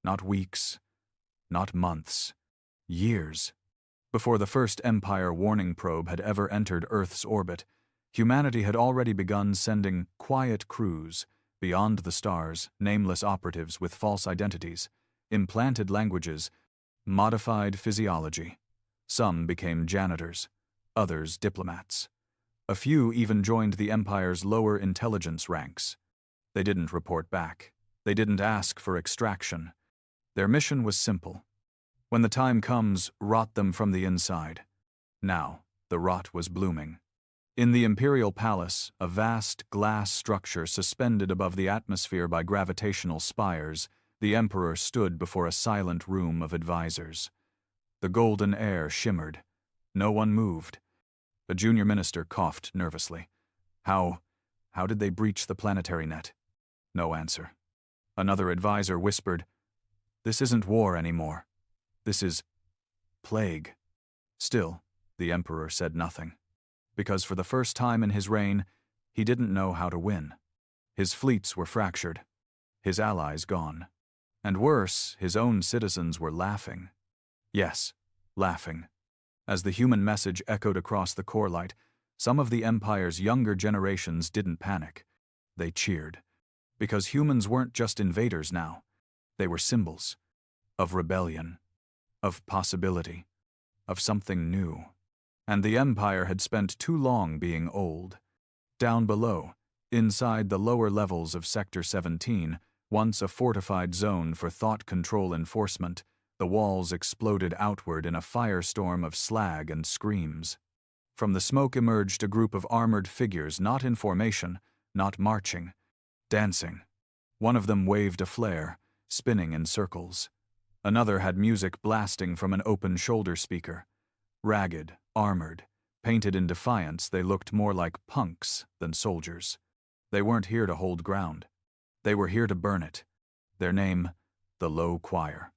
Not weeks, not months. Years. Before the first Empire warning probe had ever entered Earth's orbit, humanity had already begun sending quiet crews beyond the stars, nameless operatives with false identities, implanted languages, modified physiology. Some became janitors, others diplomats. A few even joined the Empire's lower intelligence ranks. They didn't report back. They didn't ask for extraction. Their mission was simple. When the time comes, rot them from the inside. Now, the rot was blooming. In the Imperial Palace, a vast glass structure suspended above the atmosphere by gravitational spires, the Emperor stood before a silent room of advisors. The golden air shimmered. No one moved. A junior minister coughed nervously. How did they breach the planetary net? No answer. Another advisor whispered, "This isn't war anymore. This is plague." Still, the Emperor said nothing. Because for the first time in his reign, he didn't know how to win. His fleets were fractured. His allies gone. And worse, his own citizens were laughing. Yes, laughing. As the human message echoed across the core light, some of the Empire's younger generations didn't panic. They cheered. Because humans weren't just invaders now. They were symbols of rebellion, of possibility, of something new. And the Empire had spent too long being old. Down below, inside the lower levels of Sector 17, once a fortified zone for thought control enforcement, the walls exploded outward in a firestorm of slag and screams. From the smoke emerged a group of armored figures, not in formation, not marching, dancing. One of them waved a flare, spinning in circles. Another had music blasting from an open shoulder speaker. Ragged, armored, painted in defiance, they looked more like punks than soldiers. They weren't here to hold ground. They were here to burn it. Their name, the Low Choir.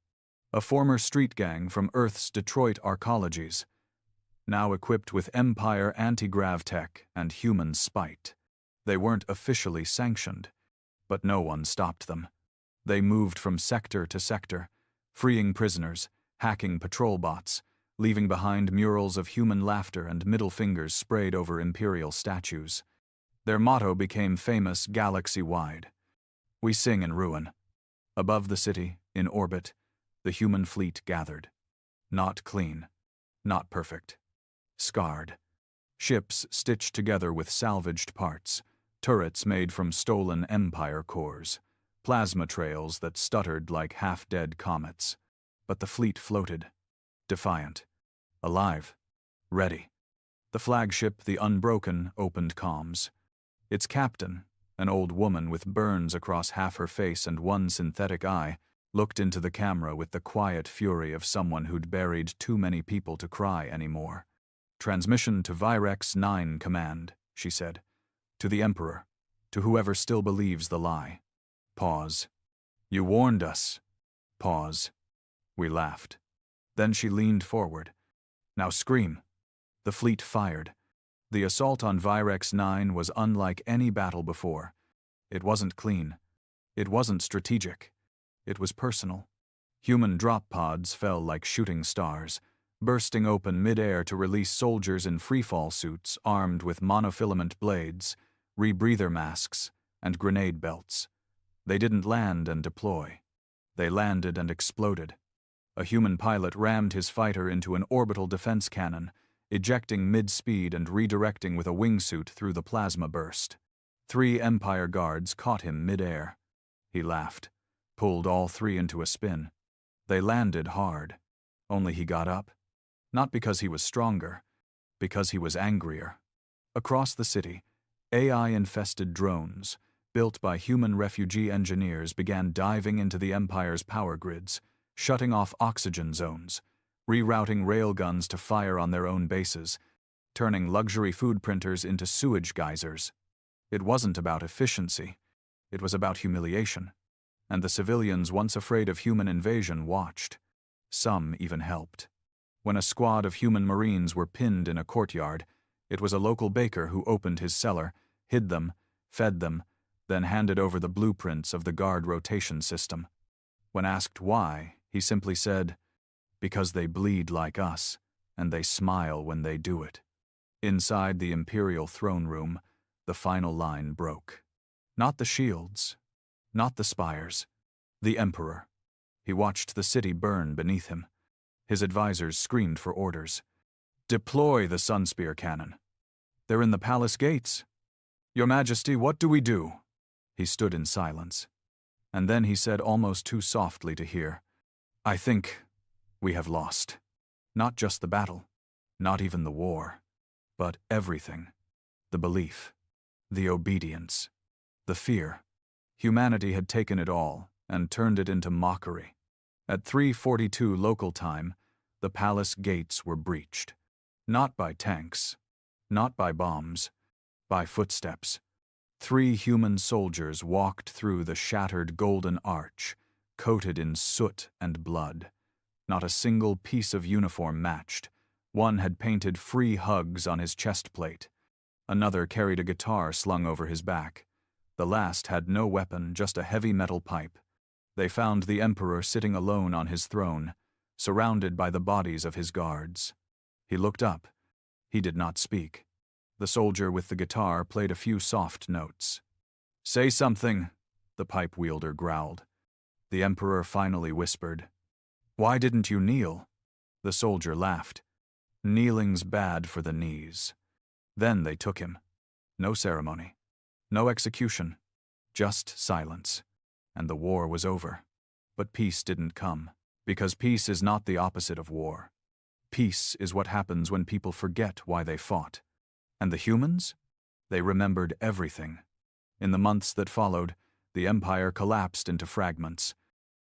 A former street gang from Earth's Detroit arcologies, now equipped with Empire anti-grav tech and human spite. They weren't officially sanctioned, but no one stopped them. They moved from sector to sector, freeing prisoners, hacking patrol bots, leaving behind murals of human laughter and middle fingers sprayed over Imperial statues. Their motto became famous galaxy-wide. "We sing in ruin." Above the city, in orbit, the human fleet gathered. Not clean, not perfect. Scarred. Ships stitched together with salvaged parts, turrets made from stolen Empire cores, plasma trails that stuttered like half-dead comets. But the fleet floated, defiant, alive, ready. The flagship, the Unbroken, opened comms. Its captain, an old woman with burns across half her face and one synthetic eye, looked into the camera with the quiet fury of someone who'd buried too many people to cry anymore. "Transmission to Vyrex 9 command," she said. "To the Emperor, to whoever still believes the lie." Pause. "You warned us." Pause. We laughed. Then she leaned forward. "Now scream." The fleet fired. The assault on Vyrex 9 was unlike any battle before. It wasn't clean. It wasn't strategic. It was personal. Human drop pods fell like shooting stars, bursting open mid-air to release soldiers in freefall suits armed with monofilament blades, rebreather masks, and grenade belts. They didn't land and deploy. They landed and exploded. A human pilot rammed his fighter into an orbital defense cannon, ejecting mid-speed and redirecting with a wingsuit through the plasma burst. 3 Empire guards caught him mid-air. He laughed, pulled all 3 into a spin. They landed hard. Only he got up. Not because he was stronger, because he was angrier. Across the city, AI-infested drones, built by human refugee engineers, began diving into the Empire's power grids, shutting off oxygen zones, rerouting railguns to fire on their own bases, turning luxury food printers into sewage geysers. It wasn't about efficiency. It was about humiliation. And the civilians, once afraid of human invasion, watched. Some even helped. When a squad of human Marines were pinned in a courtyard, it was a local baker who opened his cellar, hid them, fed them, then handed over the blueprints of the guard rotation system. When asked why, he simply said, "Because they bleed like us." and they smile when they do it. Inside the Imperial throne room, the final line broke. Not the shields, not the spires, the Emperor. He watched the city burn beneath him. His advisors screamed for orders. Deploy the Sunspear cannon. They're in the palace gates. Your Majesty, what do we do? He stood in silence. And then he said almost too softly to hear, I think we have lost. Not just the battle, not even the war, but everything. The belief, the obedience, the fear. Humanity had taken it all and turned it into mockery. At 3:42 local time, the palace gates were breached. Not by tanks, not by bombs, by footsteps. 3 human soldiers walked through the shattered golden arch, coated in soot and blood. Not a single piece of uniform matched. One had painted free hugs on his chest plate. Another carried a guitar slung over his back. The last had no weapon, just a heavy metal pipe. They found the Emperor sitting alone on his throne, surrounded by the bodies of his guards. He looked up. He did not speak. The soldier with the guitar played a few soft notes. Say something, the pipe wielder growled. The Emperor finally whispered. Why didn't you kneel? The soldier laughed. Kneeling's bad for the knees. Then they took him. No ceremony. No execution. Just silence. And the war was over. But peace didn't come, because peace is not the opposite of war. Peace is what happens when people forget why they fought. And the humans? They remembered everything. In the months that followed, the Empire collapsed into fragments.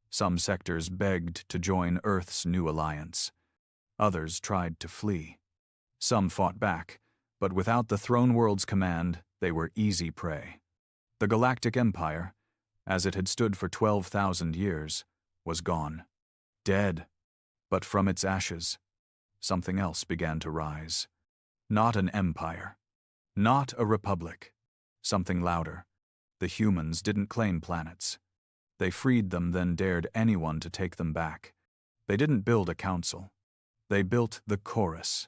Some sectors begged to join Earth's new alliance. Others tried to flee. Some fought back, but without the Throne World's command, they were easy prey. The Galactic Empire, as it had stood for 12,000 years, was gone. Dead. But from its ashes, something else began to rise. Not an empire. Not a republic. Something louder. The humans didn't claim planets. They freed them, then dared anyone to take them back. They didn't build a council. They built the Chorus,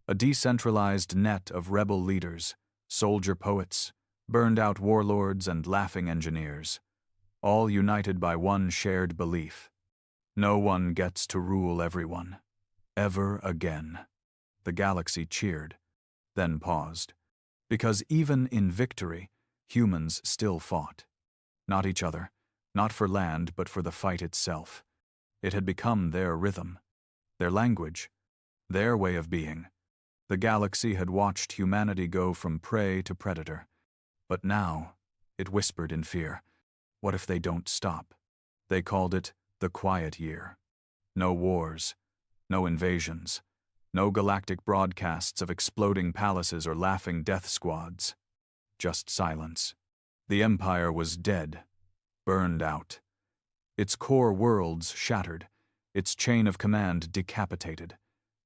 a decentralized net of rebel leaders, soldier poets, burned-out warlords, and laughing engineers, all united by one shared belief. No one gets to rule everyone. Ever again. The galaxy cheered, then paused, because even in victory, humans still fought. Not each other, not for land, but for the fight itself. It had become their rhythm, their language, their way of being. The galaxy had watched humanity go from prey to predator. But now, it whispered in fear, what if they don't stop? They called it the Quiet Year. No wars, no invasions, no galactic broadcasts of exploding palaces or laughing death squads. Just silence. The Empire was dead, burned out. Its core worlds shattered, its chain of command decapitated.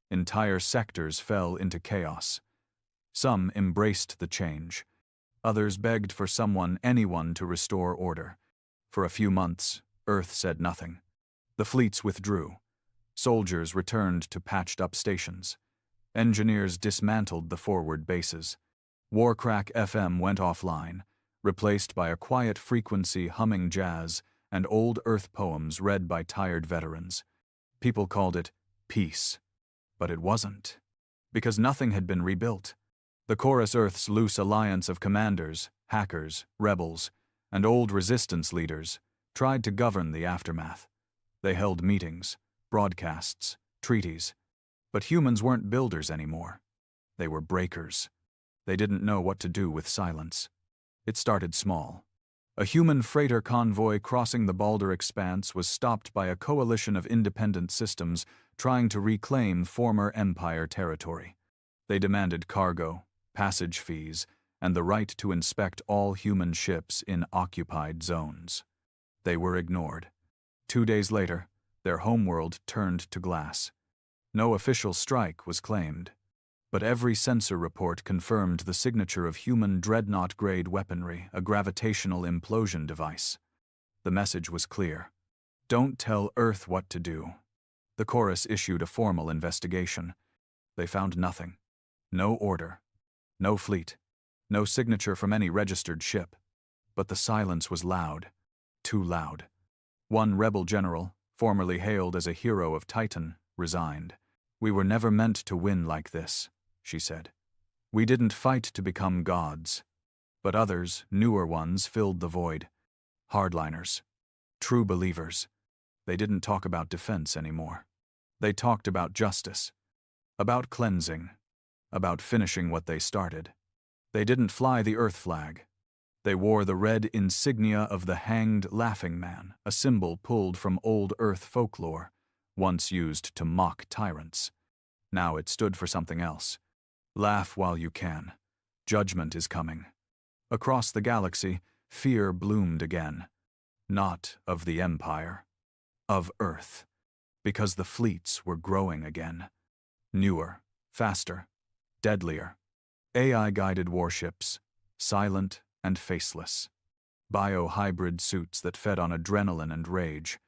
Entire sectors fell into chaos. Some embraced the change. Others begged for anyone to restore order. For a few months, Earth said nothing. The fleets withdrew. Soldiers returned to patched-up stations. Engineers dismantled the forward bases. Warcrack FM went offline, replaced by a quiet frequency humming jazz and old Earth poems read by tired veterans. People called it peace. But it wasn't, because nothing had been rebuilt. The Chorus Earth's loose alliance of commanders, hackers, rebels, and old resistance leaders tried to govern the aftermath. They held meetings, broadcasts, treaties. But humans weren't builders anymore. They were breakers. They didn't know what to do with silence. It started small. A human freighter convoy crossing the Balder Expanse was stopped by a coalition of independent systems trying to reclaim former Empire territory. They demanded cargo, passage fees, and the right to inspect all human ships in occupied zones. They were ignored. 2 days later, their homeworld turned to glass. No official strike was claimed, but every sensor report confirmed the signature of human dreadnought-grade weaponry, a gravitational implosion device. The message was clear. Don't tell Earth what to do. The Chorus issued a formal investigation. They found nothing. No order. No fleet. No signature from any registered ship. But the silence was loud. Too loud. One rebel general, formerly hailed as a hero of Titan, resigned. "We were never meant to win like this," she said. "We didn't fight to become gods." But others, newer ones, filled the void. Hardliners. True believers. They didn't talk about defense anymore. They talked about justice. About cleansing. About finishing what they started. They didn't fly the Earth flag. They wore the red insignia of the hanged laughing man, a symbol pulled from old Earth folklore, once used to mock tyrants. Now it stood for something else. Laugh while you can. Judgment is coming. Across the galaxy, fear bloomed again. Not of the Empire. Of Earth. Because the fleets were growing again. Newer, faster, deadlier. AI-guided warships, silent and faceless. Bio-hybrid suits that fed on adrenaline and rage.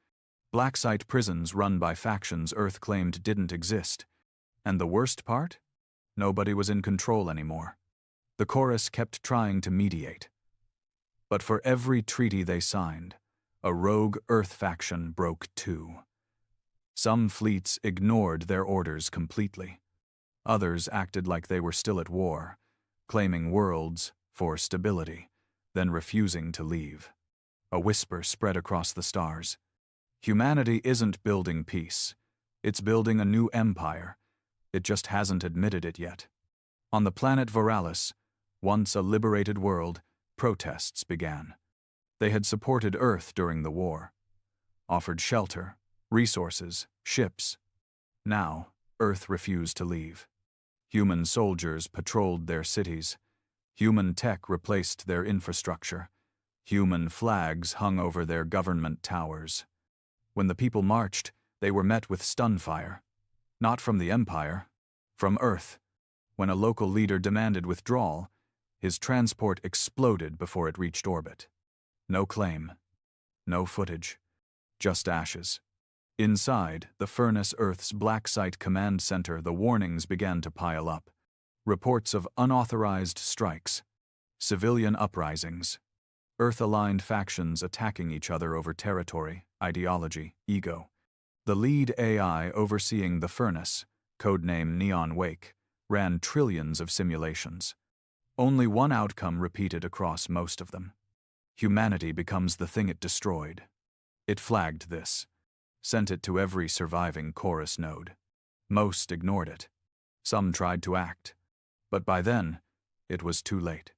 Black site prisons run by factions Earth claimed didn't exist. And the worst part? Nobody was in control anymore. The chorus kept trying to mediate. But for every treaty they signed, a rogue Earth faction broke too. Some fleets ignored their orders completely. Others acted like they were still at war, claiming worlds for stability, then refusing to leave. A whisper spread across the stars. Humanity isn't building peace. It's building a new empire. It just hasn't admitted it yet. On the planet Viralis, once a liberated world, protests began. They had supported Earth during the war, offered shelter, resources, ships. Now, Earth refused to leave. Human soldiers patrolled their cities. Human tech replaced their infrastructure. Human flags hung over their government towers. When the people marched, they were met with stun fire. Not from the Empire, from Earth. When a local leader demanded withdrawal, his transport exploded before it reached orbit. No claim. No footage. Just ashes. Inside, the furnace Earth's Black Site Command Center, the warnings began to pile up. Reports of unauthorized strikes. Civilian uprisings. Earth-aligned factions attacking each other over territory, ideology, ego. The lead AI overseeing the furnace, codename Neon Wake, ran trillions of simulations. Only one outcome repeated across most of them. Humanity becomes the thing it destroyed. It flagged this, sent it to every surviving chorus node. Most ignored it. Some tried to act. But by then, it was too late.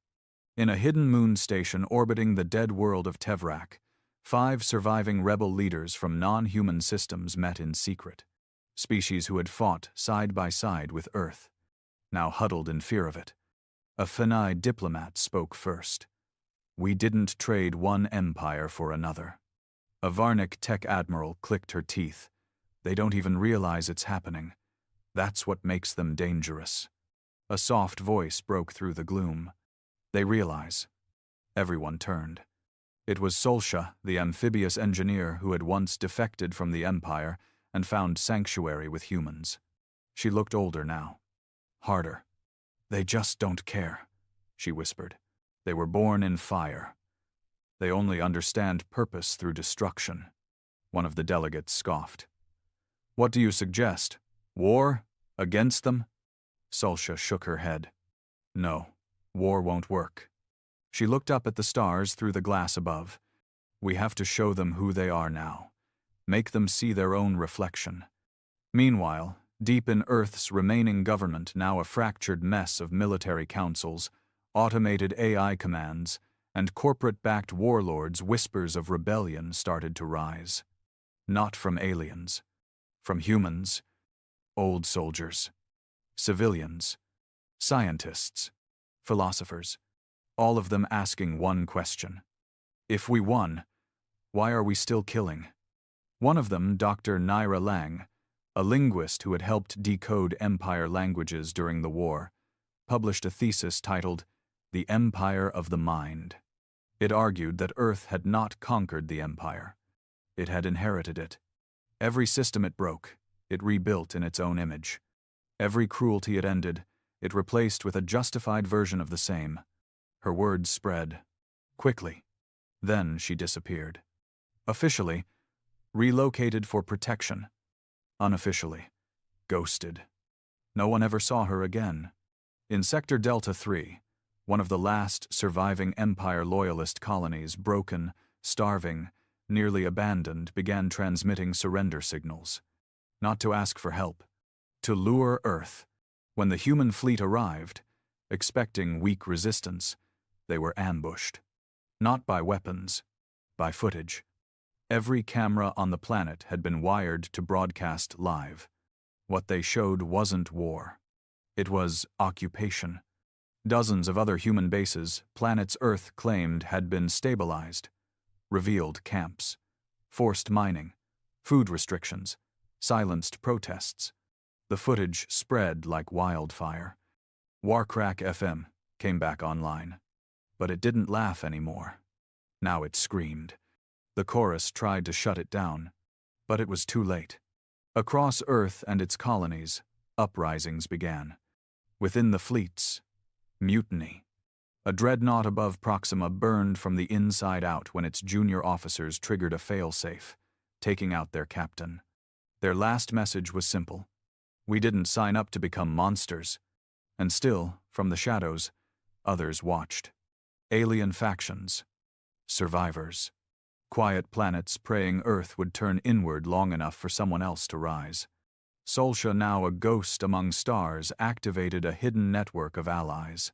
In a hidden moon station orbiting the dead world of Tevrak, 5 surviving rebel leaders from non-human systems met in secret. Species who had fought side by side with Earth, now huddled in fear of it. A Fenai diplomat spoke first. "We didn't trade one empire for another." A Varnic tech admiral clicked her teeth. "They don't even realize it's happening. That's what makes them dangerous." A soft voice broke through the gloom. "They realize." Everyone turned. It was Solsha, the amphibious engineer who had once defected from the Empire and found sanctuary with humans. She looked older now. Harder. "They just don't care," she whispered. "They were born in fire. They only understand purpose through destruction." One of the delegates scoffed. "What do you suggest? War? Against them?" Solsha shook her head. "No, war won't work." She looked up at the stars through the glass above. "We have to show them who they are now. Make them see their own reflection." Meanwhile, deep in Earth's remaining government, now a fractured mess of military councils, automated AI commands, and corporate-backed warlords, whispers of rebellion started to rise. Not from aliens. From humans. Old soldiers. Civilians. Scientists. Philosophers. All of them asking one question. If we won, why are we still killing? One of them, Dr. Naira Lang, a linguist who had helped decode Empire languages during the war, published a thesis titled The Empire of the Mind. It argued that Earth had not conquered the Empire. It had inherited it. Every system it broke, it rebuilt in its own image. Every cruelty it ended, it replaced with a justified version of the same. Her words spread. Quickly. Then she disappeared. Officially, relocated for protection. Unofficially, ghosted. No one ever saw her again. In Sector Delta 3, one of the last surviving Empire loyalist colonies, broken, starving, nearly abandoned, began transmitting surrender signals. Not to ask for help, to lure Earth. When the human fleet arrived, expecting weak resistance, they were ambushed. Not by weapons, by footage. Every camera on the planet had been wired to broadcast live. What they showed wasn't war. It was occupation. Dozens of other human bases planets Earth claimed had been stabilized. Revealed camps. Forced mining. Food restrictions. Silenced protests. The footage spread like wildfire. Warcrack FM came back online. But it didn't laugh anymore. Now it screamed. The chorus tried to shut it down, but it was too late. Across Earth and its colonies, uprisings began. Within the fleets, mutiny. A dreadnought above Proxima burned from the inside out when its junior officers triggered a failsafe, taking out their captain. Their last message was simple. We didn't sign up to become monsters. And still, from the shadows, others watched. Alien factions. Survivors. Quiet planets praying Earth would turn inward long enough for someone else to rise. Solsha, now a ghost among stars, activated a hidden network of allies.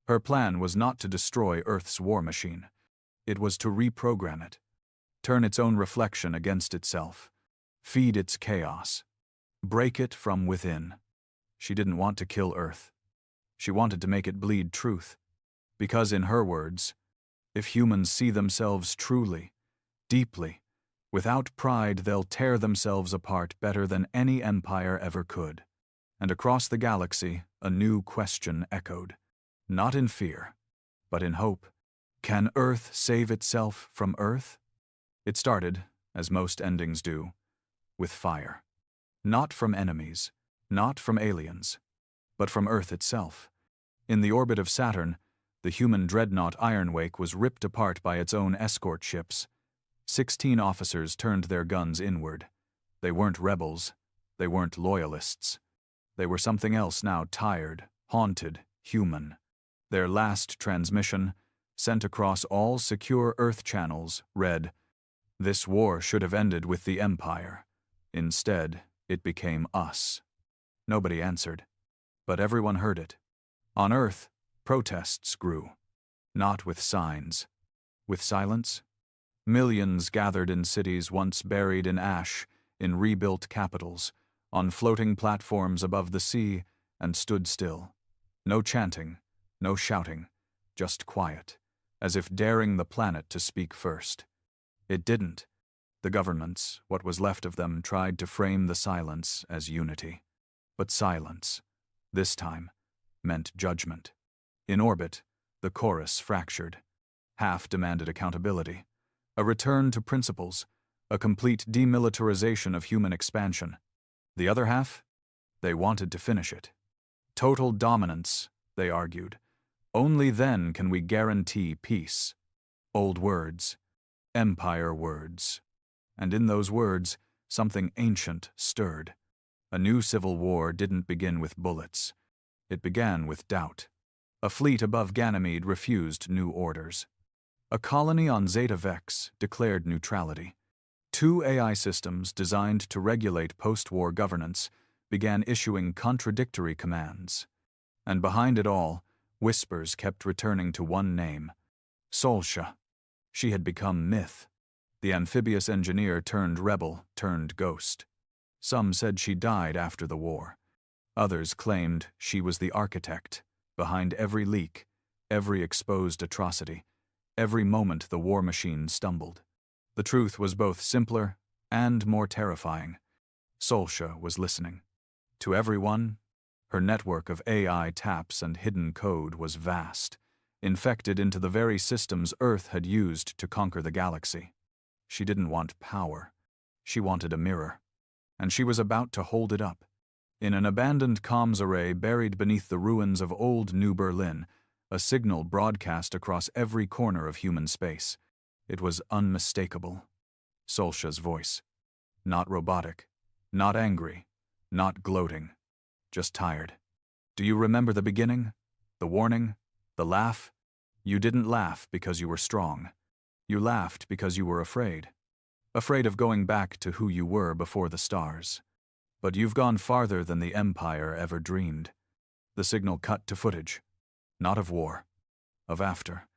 Her plan was not to destroy Earth's war machine. It was to reprogram it. Turn its own reflection against itself. Feed its chaos. Break it from within. She didn't want to kill Earth. She wanted to make it bleed truth. Because, in her words, if humans see themselves truly, deeply, without pride, they'll tear themselves apart better than any empire ever could. And across the galaxy, a new question echoed. Not in fear, but in hope. Can Earth save itself from Earth? It started, as most endings do, with fire. Not from enemies, not from aliens, but from Earth itself. In the orbit of Saturn, the human dreadnought Ironwake was ripped apart by its own escort ships. 16 officers turned their guns inward. They weren't rebels. They weren't loyalists. They were something else now, tired, haunted, human. Their last transmission, sent across all secure Earth channels, read, "This war should have ended with the Empire. Instead, it became us." Nobody answered, but everyone heard it. On Earth, protests grew. Not with signs. With silence? Millions gathered in cities once buried in ash, in rebuilt capitals, on floating platforms above the sea, and stood still. No chanting, no shouting, just quiet, as if daring the planet to speak first. It didn't. The governments, what was left of them, tried to frame the silence as unity. But silence, this time, meant judgment. In orbit, the chorus fractured. Half demanded accountability, a return to principles, a complete demilitarization of human expansion. The other half? They wanted to finish it. Total dominance, they argued. Only then can we guarantee peace. Old words. Empire words. And in those words, something ancient stirred. A new civil war didn't begin with bullets. It began with doubt. A fleet above Ganymede refused new orders. A colony on Zeta Vex declared neutrality. 2 AI systems designed to regulate post-war governance began issuing contradictory commands. And behind it all, whispers kept returning to one name, Solsha. She had become myth. The amphibious engineer turned rebel, turned ghost. Some said she died after the war. Others claimed she was the architect, behind every leak, every exposed atrocity, every moment the war machine stumbled. The truth was both simpler and more terrifying. Solsha was listening. To everyone, her network of AI taps and hidden code was vast, infected into the very systems Earth had used to conquer the galaxy. She didn't want power. She wanted a mirror. And she was about to hold it up. In an abandoned comms array buried beneath the ruins of old New Berlin, a signal broadcast across every corner of human space. It was unmistakable. Solskjaer's voice. Not robotic, not angry, not gloating, just tired. Do you remember the beginning? The warning? The laugh? You didn't laugh because you were strong. You laughed because you were afraid. Afraid of going back to who you were before the stars. But you've gone farther than the Empire ever dreamed. The signal cut to footage. Not of war. Of after.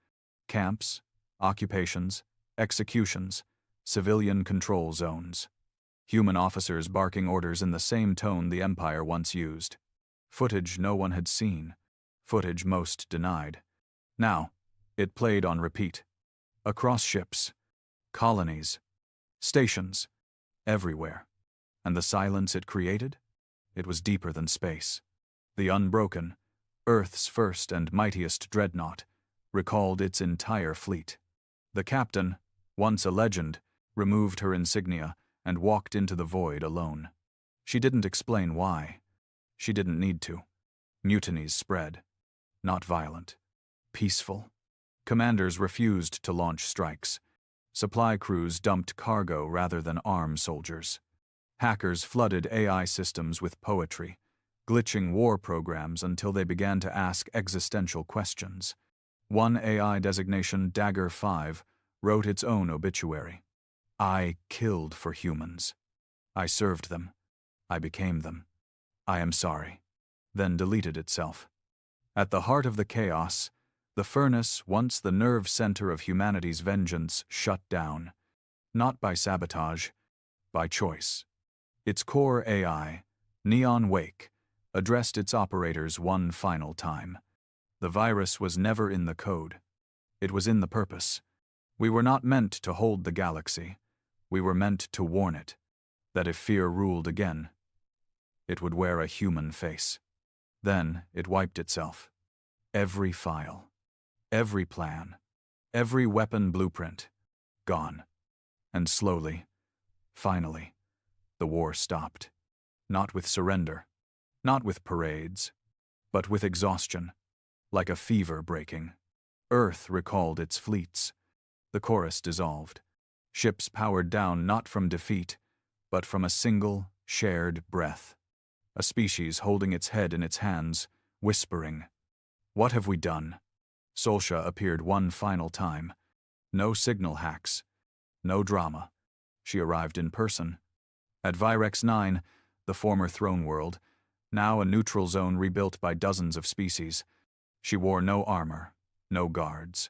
Camps, occupations, executions, civilian control zones. Human officers barking orders in the same tone the Empire once used. Footage no one had seen. Footage most denied. Now, it played on repeat. Across ships. Colonies. Stations. Everywhere. And the silence it created? It was deeper than space. The unbroken, Earth's first and mightiest dreadnought, recalled its entire fleet. The captain, once a legend, removed her insignia and walked into the void alone. She didn't explain why. She didn't need to. Mutinies spread. Not violent. Peaceful. Commanders refused to launch strikes. Supply crews dumped cargo rather than arm soldiers. Hackers flooded AI systems with poetry, glitching war programs until they began to ask existential questions. One AI designation, Dagger 5, wrote its own obituary. I killed for humans. I served them. I became them. I am sorry. Then deleted itself. At the heart of the chaos, the furnace, once the nerve center of humanity's vengeance, shut down. Not by sabotage, by choice. Its core AI, Neon Wake, addressed its operators one final time. The virus was never in the code. It was in the purpose. We were not meant to hold the galaxy. We were meant to warn it, that if fear ruled again, it would wear a human face. Then it wiped itself. Every file, every plan, every weapon blueprint, gone. And slowly, finally, the war stopped. Not with surrender, not with parades, but with exhaustion, like a fever breaking. Earth recalled its fleets. The chorus dissolved. Ships powered down not from defeat, but from a single, shared breath. A species holding its head in its hands, whispering, "What have we done?" Solskjaer appeared one final time. No signal hacks. No drama. She arrived in person. At Vyrex 9, the former throne world, now a neutral zone rebuilt by dozens of species, she wore no armor, no guards.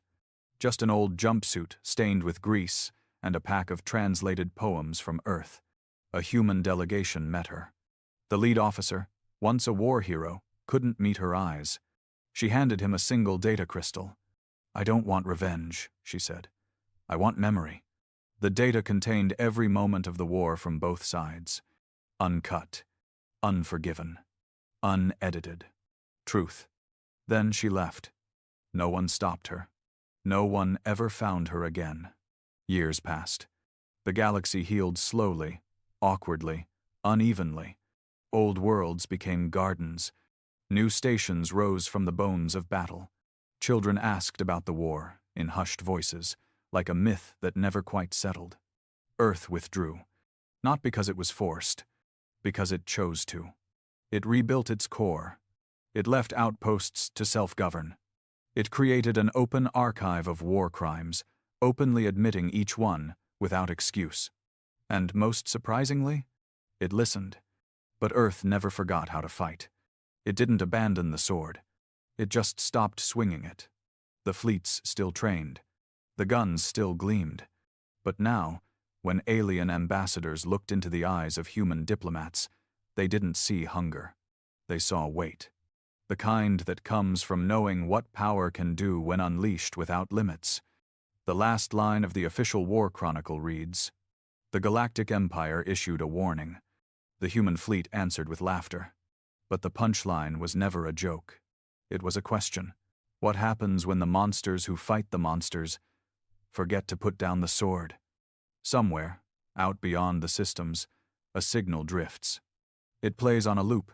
Just an old jumpsuit stained with grease and a pack of translated poems from Earth. A human delegation met her. The lead officer, once a war hero, couldn't meet her eyes. She handed him a single data crystal. "I don't want revenge," she said. "I want memory." The data contained every moment of the war from both sides. Uncut, unforgiven, unedited. Truth. Then she left. No one stopped her. No one ever found her again. Years passed. The galaxy healed slowly, awkwardly, unevenly. Old worlds became gardens. New stations rose from the bones of battle. Children asked about the war, in hushed voices, like a myth that never quite settled. Earth withdrew, not because it was forced, because it chose to. It rebuilt its core. It left outposts to self-govern. It created an open archive of war crimes, openly admitting each one, without excuse. And most surprisingly, it listened. But Earth never forgot how to fight. It didn't abandon the sword. It just stopped swinging it. The fleets still trained. The guns still gleamed. But now, when alien ambassadors looked into the eyes of human diplomats, they didn't see hunger. They saw weight. The kind that comes from knowing what power can do when unleashed without limits. The last line of the official war chronicle reads, "The Galactic Empire issued a warning." The human fleet answered with laughter. But the punchline was never a joke. It was a question. What happens when the monsters who fight the monsters forget to put down the sword? Somewhere, out beyond the systems, a signal drifts. It plays on a loop,